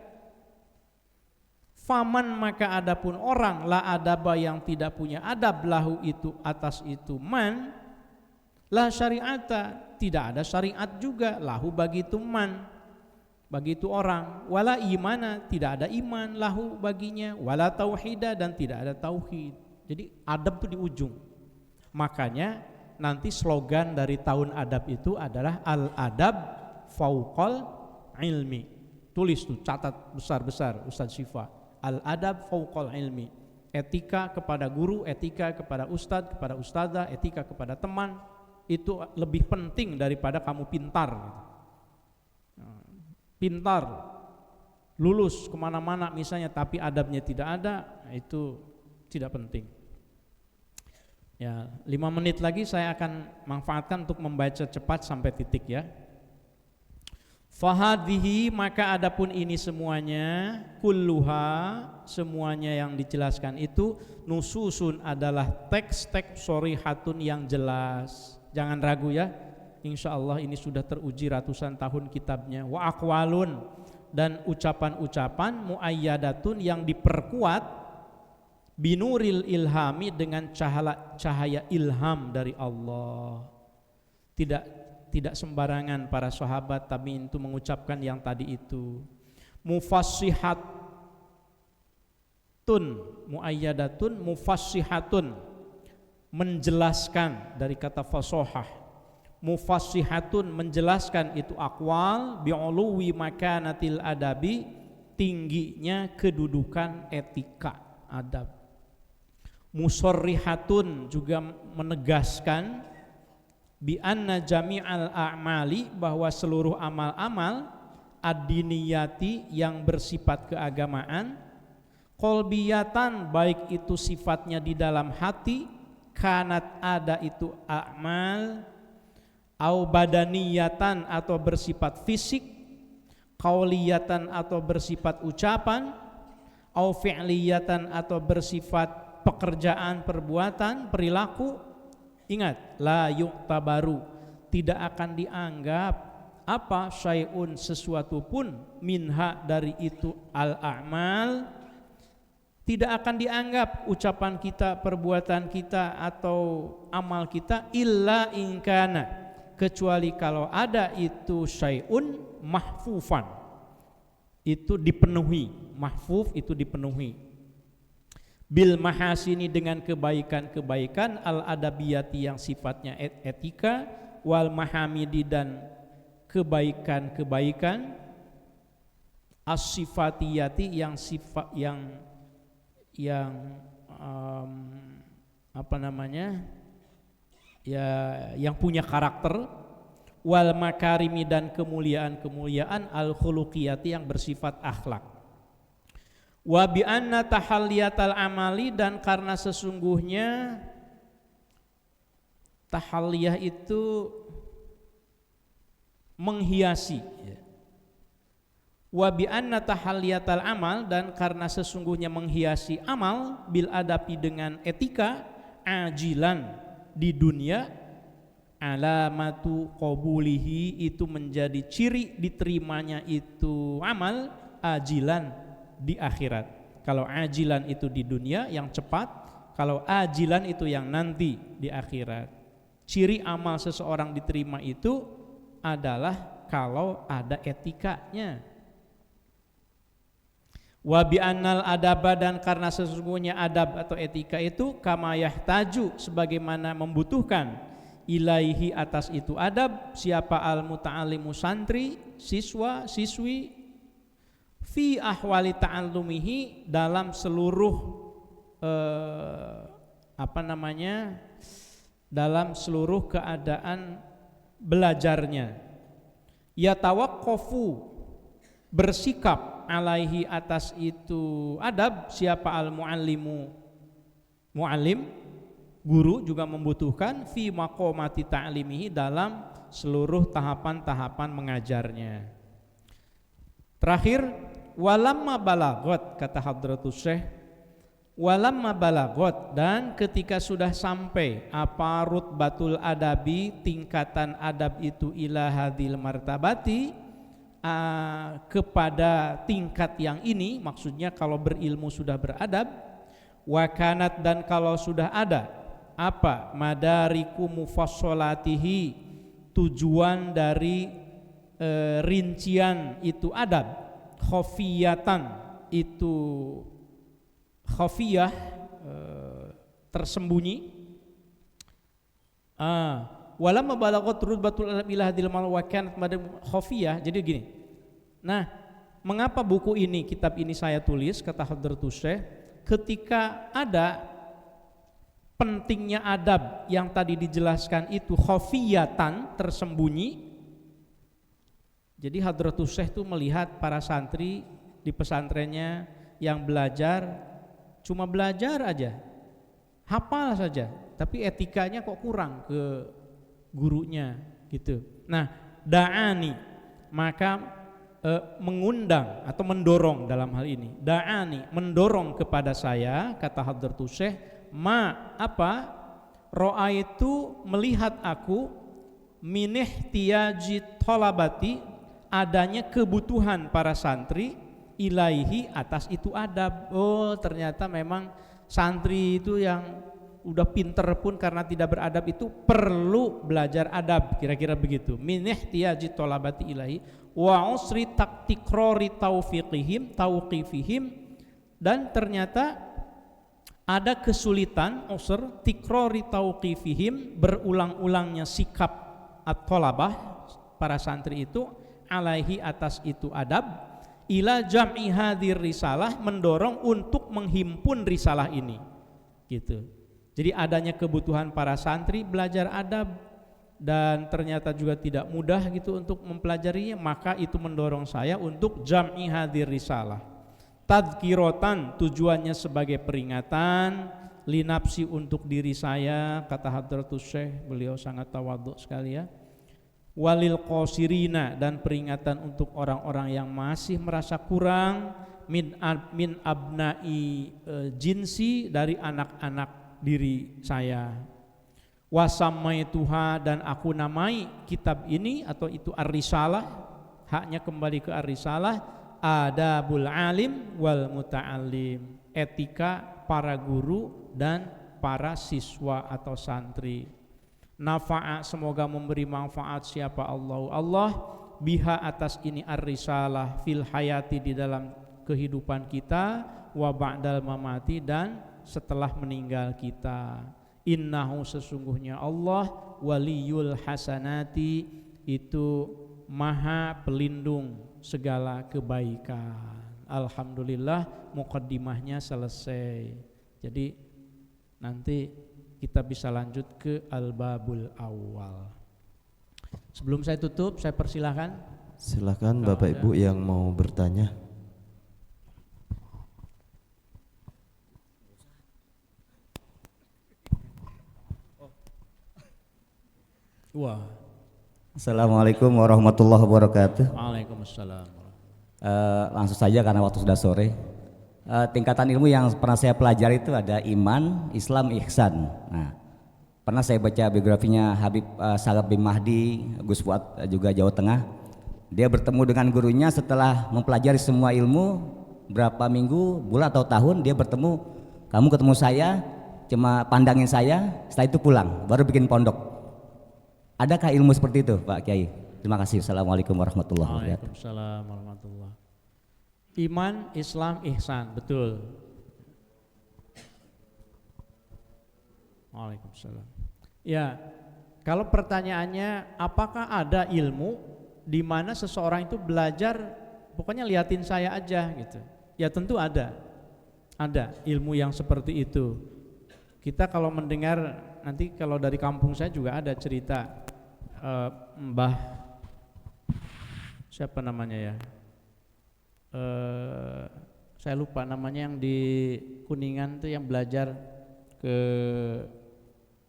Speaker 2: Faman, maka adapun orang la adaba, yang tidak punya adab lahu, itu atas itu man, la syariata, tidak ada syariat juga lahu bagi itu man, bagi itu orang. Wala imana, tidak ada iman lahu baginya. Wala tauhida, dan tidak ada tauhid. Jadi adab itu di ujung. Makanya nanti slogan dari tahun adab itu adalah al adab fauqal ilmi. Tulis tuh, catat besar-besar Ustaz Syifa. Al-adab fauqal ilmi, etika kepada guru, etika kepada ustadz, kepada ustadzah, etika kepada teman, itu lebih penting daripada kamu pintar. Pintar, lulus kemana-mana misalnya, tapi adabnya tidak ada, itu tidak penting. Ya, 5 menit lagi saya akan manfaatkan untuk membaca cepat sampai titik ya. Fahadhihi, maka adapun ini semuanya, kulluha, semuanya yang dijelaskan itu, nususun, adalah teks-teks shorihatun yang jelas. Jangan ragu ya, insya Allah ini sudah teruji ratusan tahun kitabnya. Wa aqwalun, dan ucapan-ucapan muayyadatun yang diperkuat, binuril ilhami, dengan cahaya ilham dari Allah. Tidak sembarangan para sahabat tabi'in itu mengucapkan yang tadi itu. Mufassihatun, muayyadatun, mufassihatun, menjelaskan, dari kata fasohah. Mufassihatun, menjelaskan itu aqwal, bi'uluwi makanatil adabi, tingginya kedudukan etika adab. Musorrihatun, juga menegaskan, bi anna jami'al a'mali, bahwa seluruh amal-amal, ad-diniyati, yang bersifat keagamaan, qalbiyatan, baik itu sifatnya di dalam hati, kanat, ada itu a'mal, au badaniyatan, atau bersifat fisik, qauliyatan, atau bersifat ucapan, au fi'liyatan, atau bersifat pekerjaan, perbuatan, perilaku. Ingat, la yu'tabaru, tidak akan dianggap apa syai'un, sesuatu pun, minha, dari itu al-a'mal, tidak akan dianggap ucapan kita, perbuatan kita, atau amal kita, illa ingkana, kecuali kalau ada itu syai'un mahfufan, itu dipenuhi, mahfuf itu dipenuhi, bil mahasini, dengan kebaikan-kebaikan, al adabiyati, yang sifatnya etika, wal mahamidi, dan kebaikan-kebaikan, as-sifatiyati, yang sifat yang punya karakter, wal makarimi, dan kemuliaan-kemuliaan, al khuluqiyati, yang bersifat akhlak. Wa bi anna tahalliyatal amali, dan karena sesungguhnya tahalliyah itu menghiasi. Wa bi anna tahalliyatal amal, dan karena sesungguhnya menghiasi amal, bil adabi, dengan etika, ajilan, di dunia, alamatu qabulihi, itu menjadi ciri diterimanya itu amal, ajilan, di akhirat. Kalau ajilan itu di dunia yang cepat, kalau ajilan itu yang nanti di akhirat. Ciri amal seseorang diterima itu adalah kalau ada etikanya. Wa bi annal adaba, dan karena sesungguhnya adab atau etika itu, kama yahtaju, sebagaimana membutuhkan, ilaihi, atas itu adab, siapa al muta'allimu, santri, siswa, siswi, fi ahwali ta'allumihi, dalam seluruh dalam seluruh keadaan belajarnya. Yatawaqqafu, bersikap, alaihi, atas itu adab, siapa al muallimu, muallim, Guru juga membutuhkan fi maqamati ta'limihi dalam seluruh tahapan-tahapan mengajarnya. Terakhir, walamma balagot, kata Hadratus Syekh, walamma balagot, dan ketika sudah sampai apa rutbatul adabi, tingkatan adab itu ila hadil martabati, kepada tingkat yang ini, maksudnya kalau berilmu sudah beradab, wakanat, dan kalau sudah ada apa madariku mufassolatihi, tujuan dari rincian itu adab, khofiyatan, itu khofiyah, tersembunyi. Walamma balagot rutbatul adab ila hadil wa kanat madariku khofiyah. Jadi gini, nah mengapa buku ini, kitab ini saya tulis, kata Hadratus Syekh, ketika ada pentingnya adab yang tadi dijelaskan itu khofiyatan, tersembunyi. Jadi Hadratus Syekh itu melihat para santri di pesantrennya yang belajar cuma belajar aja, hafal saja, tapi etikanya kok kurang ke gurunya gitu. Nah, da'ani, maka mengundang atau mendorong dalam hal ini. Da'ani, mendorong kepada saya, kata Hadratus Syekh, apa? Ro'a itu melihat aku, minih tiyaji tolabati, adanya kebutuhan para santri, ilaihi, atas itu adab. Oh, ternyata memang santri itu yang udah pinter pun karena tidak beradab itu perlu belajar adab, kira-kira begitu. Minih tiyaji tolabati ilaihi wa usri taktikrori tauqifihim, dan ternyata ada kesulitan usr tikrori tauqifihim, berulang-ulangnya sikap at-tolabah para santri itu, alaihi, atas itu adab, ila jam'i hadir risalah, mendorong untuk menghimpun risalah ini gitu. Jadi adanya kebutuhan para santri belajar adab dan ternyata juga tidak mudah gitu untuk mempelajarinya, maka itu mendorong saya untuk jam'i hadir risalah. Tadkirotan, tujuannya sebagai peringatan, linapsi, untuk diri saya, kata Hadratus Syekh, beliau sangat tawadhu sekali ya. Walil qasirina, dan peringatan untuk orang-orang yang masih merasa kurang, min abnai jinsi, dari anak-anak diri saya. Wasamaituha, dan aku namai kitab ini atau itu ar-risalah, haknya kembali ke ar-risalah, adabul alim wal muta'allim, etika para guru dan para siswa atau santri. Nafa'a, semoga memberi manfaat siapa Allah biha, atas ini ar-risalah, fil hayati, di dalam kehidupan kita, wa ba'dal mamati, dan setelah meninggal kita. Innahu, sesungguhnya Allah, waliyul hasanati, itu maha pelindung segala kebaikan. Alhamdulillah, muqaddimahnya selesai. Jadi nanti kita bisa lanjut ke al-babul awal. Sebelum saya tutup, saya persilahkan.
Speaker 1: Silakan Bapak Ibu yang mau bertanya.
Speaker 2: Wah.
Speaker 3: Assalamualaikum warahmatullahi wabarakatuh.
Speaker 2: Waalaikumsalam.
Speaker 3: Langsung saja karena waktu sudah sore. Tingkatan ilmu yang pernah saya pelajari itu ada iman, Islam, ihsan. Nah, pernah saya baca biografinya Habib Salah bin Mahdi, Gus Fuad, juga Jawa Tengah. Dia bertemu dengan gurunya setelah mempelajari semua ilmu, berapa minggu, bulan atau tahun, dia bertemu, kamu ketemu saya, cuma pandangin saya, setelah itu pulang, baru bikin pondok. Adakah ilmu seperti itu, Pak Kiai? Terima kasih. Assalamualaikum warahmatullahi wabarakatuh.
Speaker 2: Waalaikumsalam warahmatullahi. Iman, Islam, ihsan, betul. Waalaikumsalam. Ya, kalau pertanyaannya apakah ada ilmu di mana seseorang itu belajar, pokoknya liatin saya aja gitu. Ya tentu ada. Ada ilmu yang seperti itu. Kita kalau mendengar, nanti kalau dari kampung saya juga ada cerita Mbah siapa namanya ya, saya lupa namanya, yang di Kuningan tuh yang belajar ke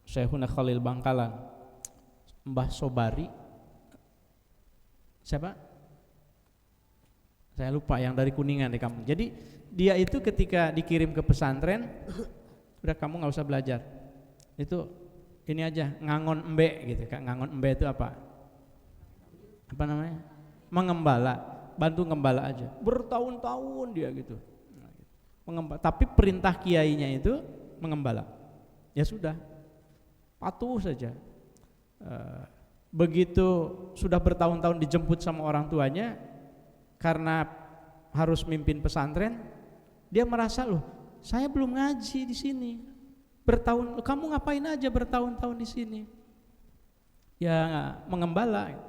Speaker 2: Syekhuna Khalil Bangkalan, Mbah Sobari, siapa? Saya lupa, yang dari Kuningan di kampung. Jadi dia itu ketika dikirim ke pesantren, udah kamu nggak usah belajar. Itu ini aja, ngangon embe gitu kan. Ngangon embe itu apa? Apa namanya? Mengembala, bantu ngembala aja. Bertahun-tahun dia gitu. Mengembala. Tapi perintah kiainya itu mengembala. Ya sudah, patuh saja. Begitu sudah bertahun-tahun dijemput sama orang tuanya, karena harus mimpin pesantren, dia merasa, loh, saya belum ngaji di sini. Bertahun, kamu ngapain aja bertahun-tahun di sini? Ya mengembala.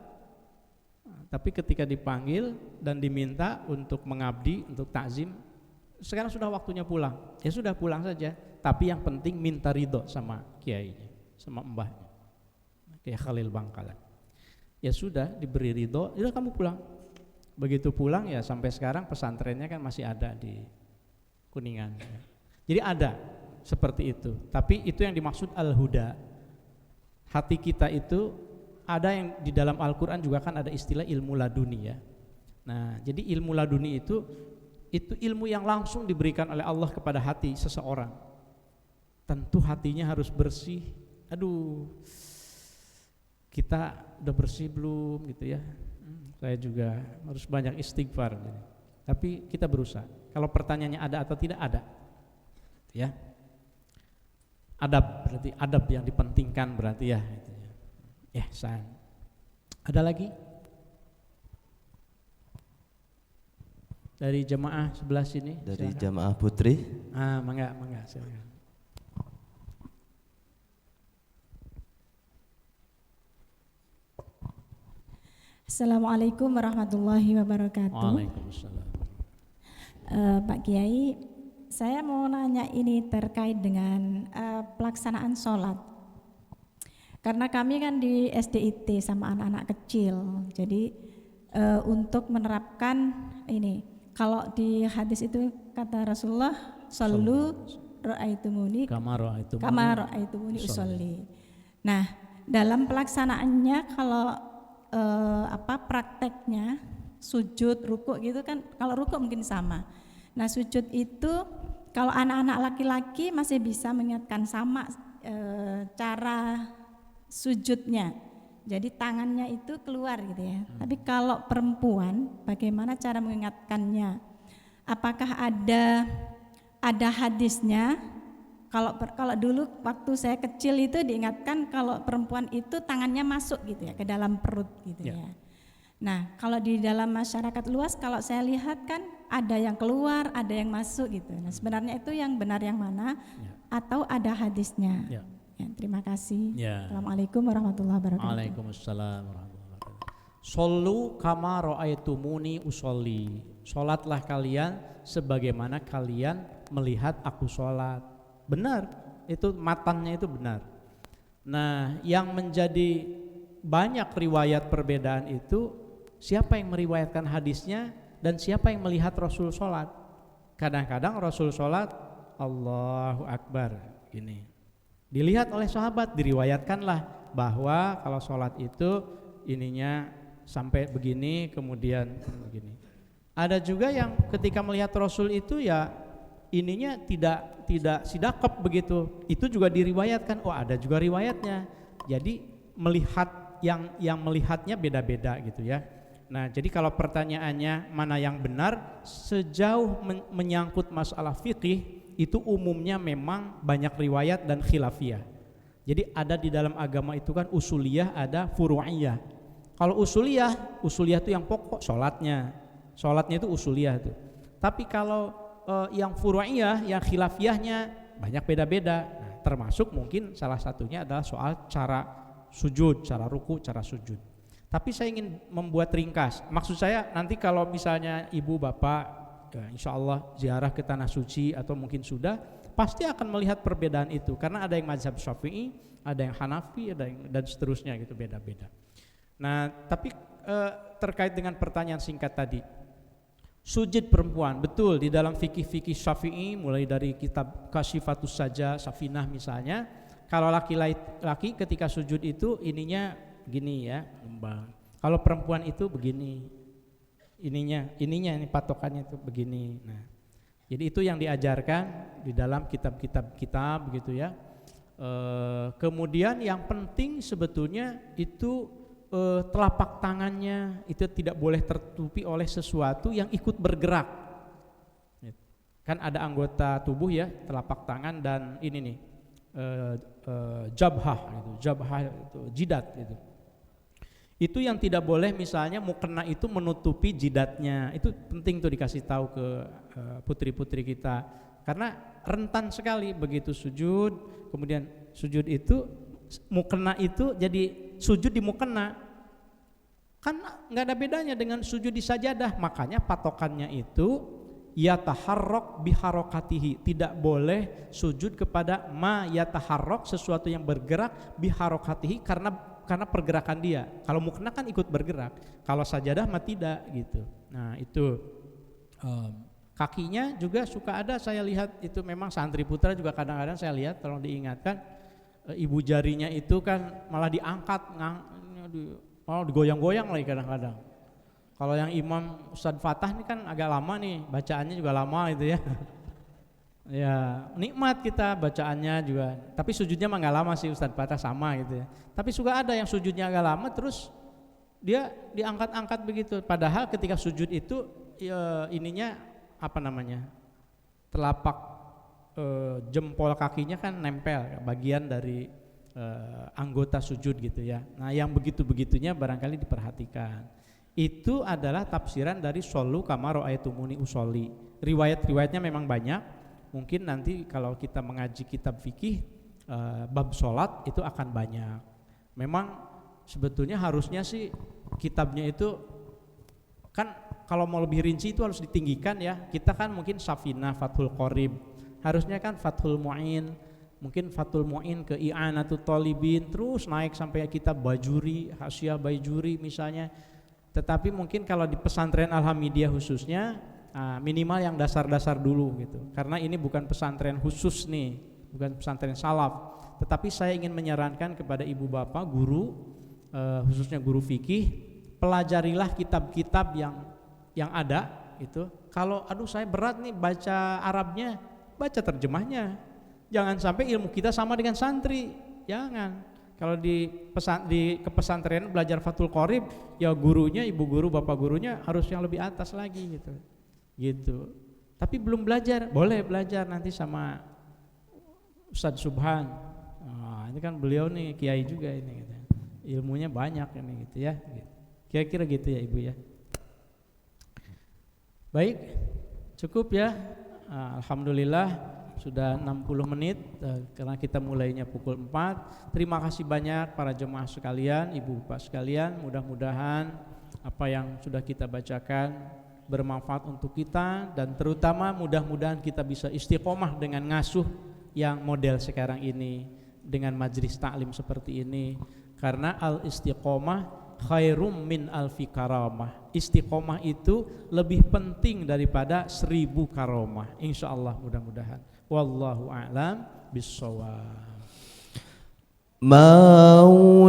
Speaker 2: Tapi ketika dipanggil dan diminta untuk mengabdi, untuk takzim, sekarang sudah waktunya pulang. Ya sudah pulang saja. Tapi yang penting minta ridho sama kiainya, sama mbahnya, Kiai Khalil Bangkalan. Ya sudah diberi ridho, ya kamu pulang. Begitu pulang ya sampai sekarang pesantrennya kan masih ada di Kuningan. Jadi ada seperti itu. Tapi itu yang dimaksud al-huda. Hati kita itu ada yang di dalam Al-Quran juga kan ada istilah ilmu laduni ya. Nah, jadi ilmu laduni itu ilmu yang langsung diberikan oleh Allah kepada hati seseorang. Tentu hatinya harus bersih. Aduh, kita udah bersih belum gitu ya. Saya juga harus banyak istighfar. Tapi kita berusaha. Kalau pertanyaannya ada atau tidak, ada. Ya. Adab, berarti adab yang dipentingkan berarti ya. Ihsan. Ada lagi? Dari jemaah sebelah sini.
Speaker 1: Dari
Speaker 2: silakan.
Speaker 1: jamaah putri.
Speaker 2: Mangga, silakan.
Speaker 4: Assalamualaikum warahmatullahi wabarakatuh.
Speaker 2: Waalaikumsalam.
Speaker 4: Pak Kiai, saya mau nanya ini terkait dengan pelaksanaan sholat. Karena kami kan di SDIT sama anak-anak kecil, jadi untuk menerapkan ini, kalau di hadis itu kata Rasulullah, "Shallu ra'aitumuni kama ra'aitumuni usolli." Nah, dalam pelaksanaannya kalau prakteknya sujud, rukuk gitu kan, kalau rukuk mungkin sama. Nah, sujud itu kalau anak-anak laki-laki masih bisa mengingatkan sama cara sujudnya. Jadi tangannya itu keluar gitu ya. Tapi kalau perempuan bagaimana cara mengingatkannya? Apakah ada hadisnya? Kalau dulu waktu saya kecil itu diingatkan kalau perempuan itu tangannya masuk gitu ya ke dalam perut gitu ya. Nah, kalau di dalam masyarakat luas kalau saya lihat kan ada yang keluar, ada yang masuk gitu. Nah, sebenarnya itu yang benar yang mana atau ada hadisnya? Ya, terima kasih. Assalamualaikum warahmatullahi wabarakatuh.
Speaker 2: Waalaikumsalam warahmatullahi wabarakatuh. Shollu kama ra'aitumuni usolli. Sholatlah kalian sebagaimana kalian melihat aku sholat. Benar, itu matannya itu benar. Nah, yang menjadi banyak riwayat perbedaan itu siapa yang meriwayatkan hadisnya dan siapa yang melihat Rasul sholat. Kadang-kadang Rasul sholat Allahu Akbar ini dilihat oleh sahabat, diriwayatkanlah bahwa kalau sholat itu ininya sampai begini kemudian begini. Ada juga yang ketika melihat Rasul itu ya ininya tidak sidaqab begitu, itu juga diriwayatkan. Oh, ada juga riwayatnya. Jadi melihat yang melihatnya beda-beda gitu ya. Nah, jadi kalau pertanyaannya mana yang benar, sejauh menyangkut masalah fikih itu umumnya memang banyak riwayat dan khilafiyah. Jadi ada di dalam agama itu kan usuliyah, ada furu'iyah. Kalau usuliyah itu yang pokok, sholatnya itu usuliyah itu. Tapi kalau yang furu'iyah, yang khilafiyahnya banyak beda-beda. Nah, termasuk mungkin salah satunya adalah soal cara sujud, cara ruku, cara sujud. Tapi saya ingin membuat ringkas. Maksud saya nanti kalau misalnya ibu bapak ya insya Allah ziarah ke tanah suci atau mungkin sudah, pasti akan melihat perbedaan itu. Karena ada yang mazhab Syafi'i, ada yang Hanafi, ada yang dan seterusnya gitu, beda-beda. Nah, tapi terkait dengan pertanyaan singkat tadi, sujud perempuan, betul di dalam fikih-fikih Syafi'i mulai dari kitab Kasyifatus Saja, Safinah misalnya, kalau laki-laki ketika sujud itu ininya gini ya, ngembang. Kalau perempuan itu begini, ininya ini patokannya itu begini. Nah, jadi itu yang diajarkan di dalam kitab begitu ya. Kemudian yang penting sebetulnya itu telapak tangannya itu tidak boleh tertutupi oleh sesuatu yang ikut bergerak. Kan ada anggota tubuh ya, telapak tangan dan ini nih jabhah itu jidat gitu. Itu yang tidak boleh, misalnya mukena itu menutupi jidatnya. Itu penting tuh dikasih tahu ke putri-putri kita, karena rentan sekali begitu sujud, kemudian sujud itu mukena itu jadi sujud di mukena, kan nggak ada bedanya dengan sujud di sajadah. Makanya patokannya itu yataharrok biharokatihi, tidak boleh sujud kepada ma yataharrok, sesuatu yang bergerak, biharokatihi, karena pergerakan dia. Kalau mukena kan ikut bergerak, kalau sajadah mah tidak gitu. Nah itu kakinya juga suka ada, saya lihat itu memang santri putra juga kadang-kadang saya lihat, tolong diingatkan, ibu jarinya itu kan malah diangkat, malah digoyang-goyang lagi kadang-kadang. Kalau yang Imam Ustadz Fatah ini kan agak lama nih, bacaannya juga lama gitu ya. Ya nikmat kita bacaannya juga, tapi sujudnya mah nggak lama sih Ustadz Fatah sama gitu ya. Tapi suka ada yang sujudnya agak lama terus dia diangkat-angkat begitu. Padahal ketika sujud itu ininya apa namanya, telapak jempol kakinya kan nempel bagian dari anggota sujud gitu ya. Nah yang begitu-begitunya barangkali diperhatikan. Itu adalah tafsiran dari shollu kama ra'aitumuni usolli. Riwayat-riwayatnya memang banyak. Mungkin nanti kalau kita mengaji kitab fikih bab sholat itu akan banyak. Memang sebetulnya harusnya sih kitabnya itu kan kalau mau lebih rinci itu harus ditinggikan ya. Kita kan mungkin Safinah, Fathul Qorib, harusnya kan Fathul Mu'in, mungkin Fathul Mu'in ke I'anatul Talibin, terus naik sampai kitab Bajuri, Hasyiah Bajuri misalnya. Tetapi mungkin kalau di pesantren Alhamidiyah khususnya minimal yang dasar-dasar dulu gitu. Karena ini bukan pesantren khusus nih, bukan pesantren salaf. Tetapi saya ingin menyarankan kepada ibu bapak, guru, khususnya guru fikih, pelajarilah kitab-kitab yang ada itu. Kalau aduh saya berat nih baca Arabnya, baca terjemahnya. Jangan sampai ilmu kita sama dengan santri, jangan. Kalau di pesantren belajar Fathul Qorib, ya gurunya, ibu guru, bapak gurunya harus yang lebih atas lagi gitu. Tapi belum belajar, boleh belajar nanti sama Ustadz Subhan. Nah, ini kan beliau nih kiai juga ini gitu. Ilmunya banyak ini gitu ya. Kira-kira gitu ya ibu ya. Baik, cukup ya. Alhamdulillah sudah 60 menit karena kita mulainya pukul 4. Terima kasih banyak para jemaah sekalian, ibu bapak sekalian. Mudah-mudahan apa yang sudah kita bacakan bermanfaat untuk kita, dan terutama mudah-mudahan kita bisa istiqomah dengan ngasuh yang model sekarang ini, dengan majelis taklim seperti ini. Karena al-istiqomah khairum min alfi karamah. Istiqomah itu lebih penting daripada 1000 karamah. Insyaallah mudah-mudahan. Wallahu a'lam bissawab.
Speaker 1: Maulaya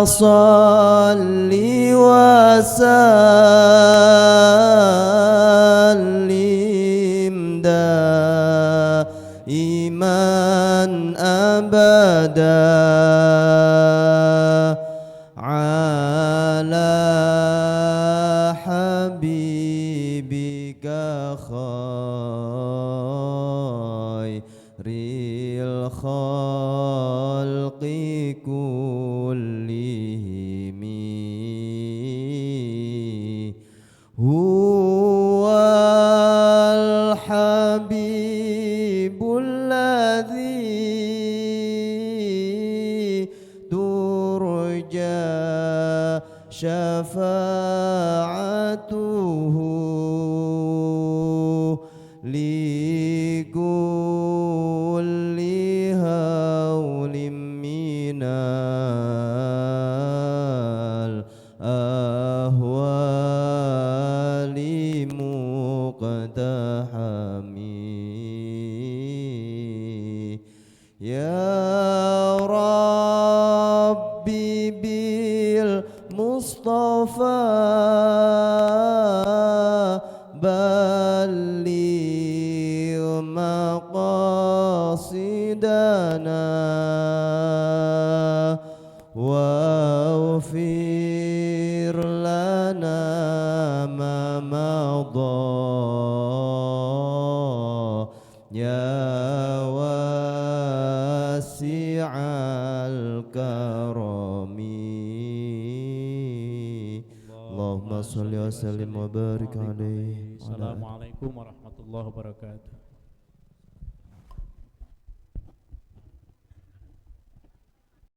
Speaker 1: salli wa sallim daiman abada ala habibika khairil khalqi kullihim huwal habibul ladzi turja syafa'atuhu likulli haulim minal ahwali muqtahami Ya Rabbi bil Mustafa balligh maqasidana waghfir lana ma madha ya wasi'al karami. Allahumma salli wa sallim wa barik alaihi.
Speaker 2: Assalamualaikum warahmatullahi wabarakatuh.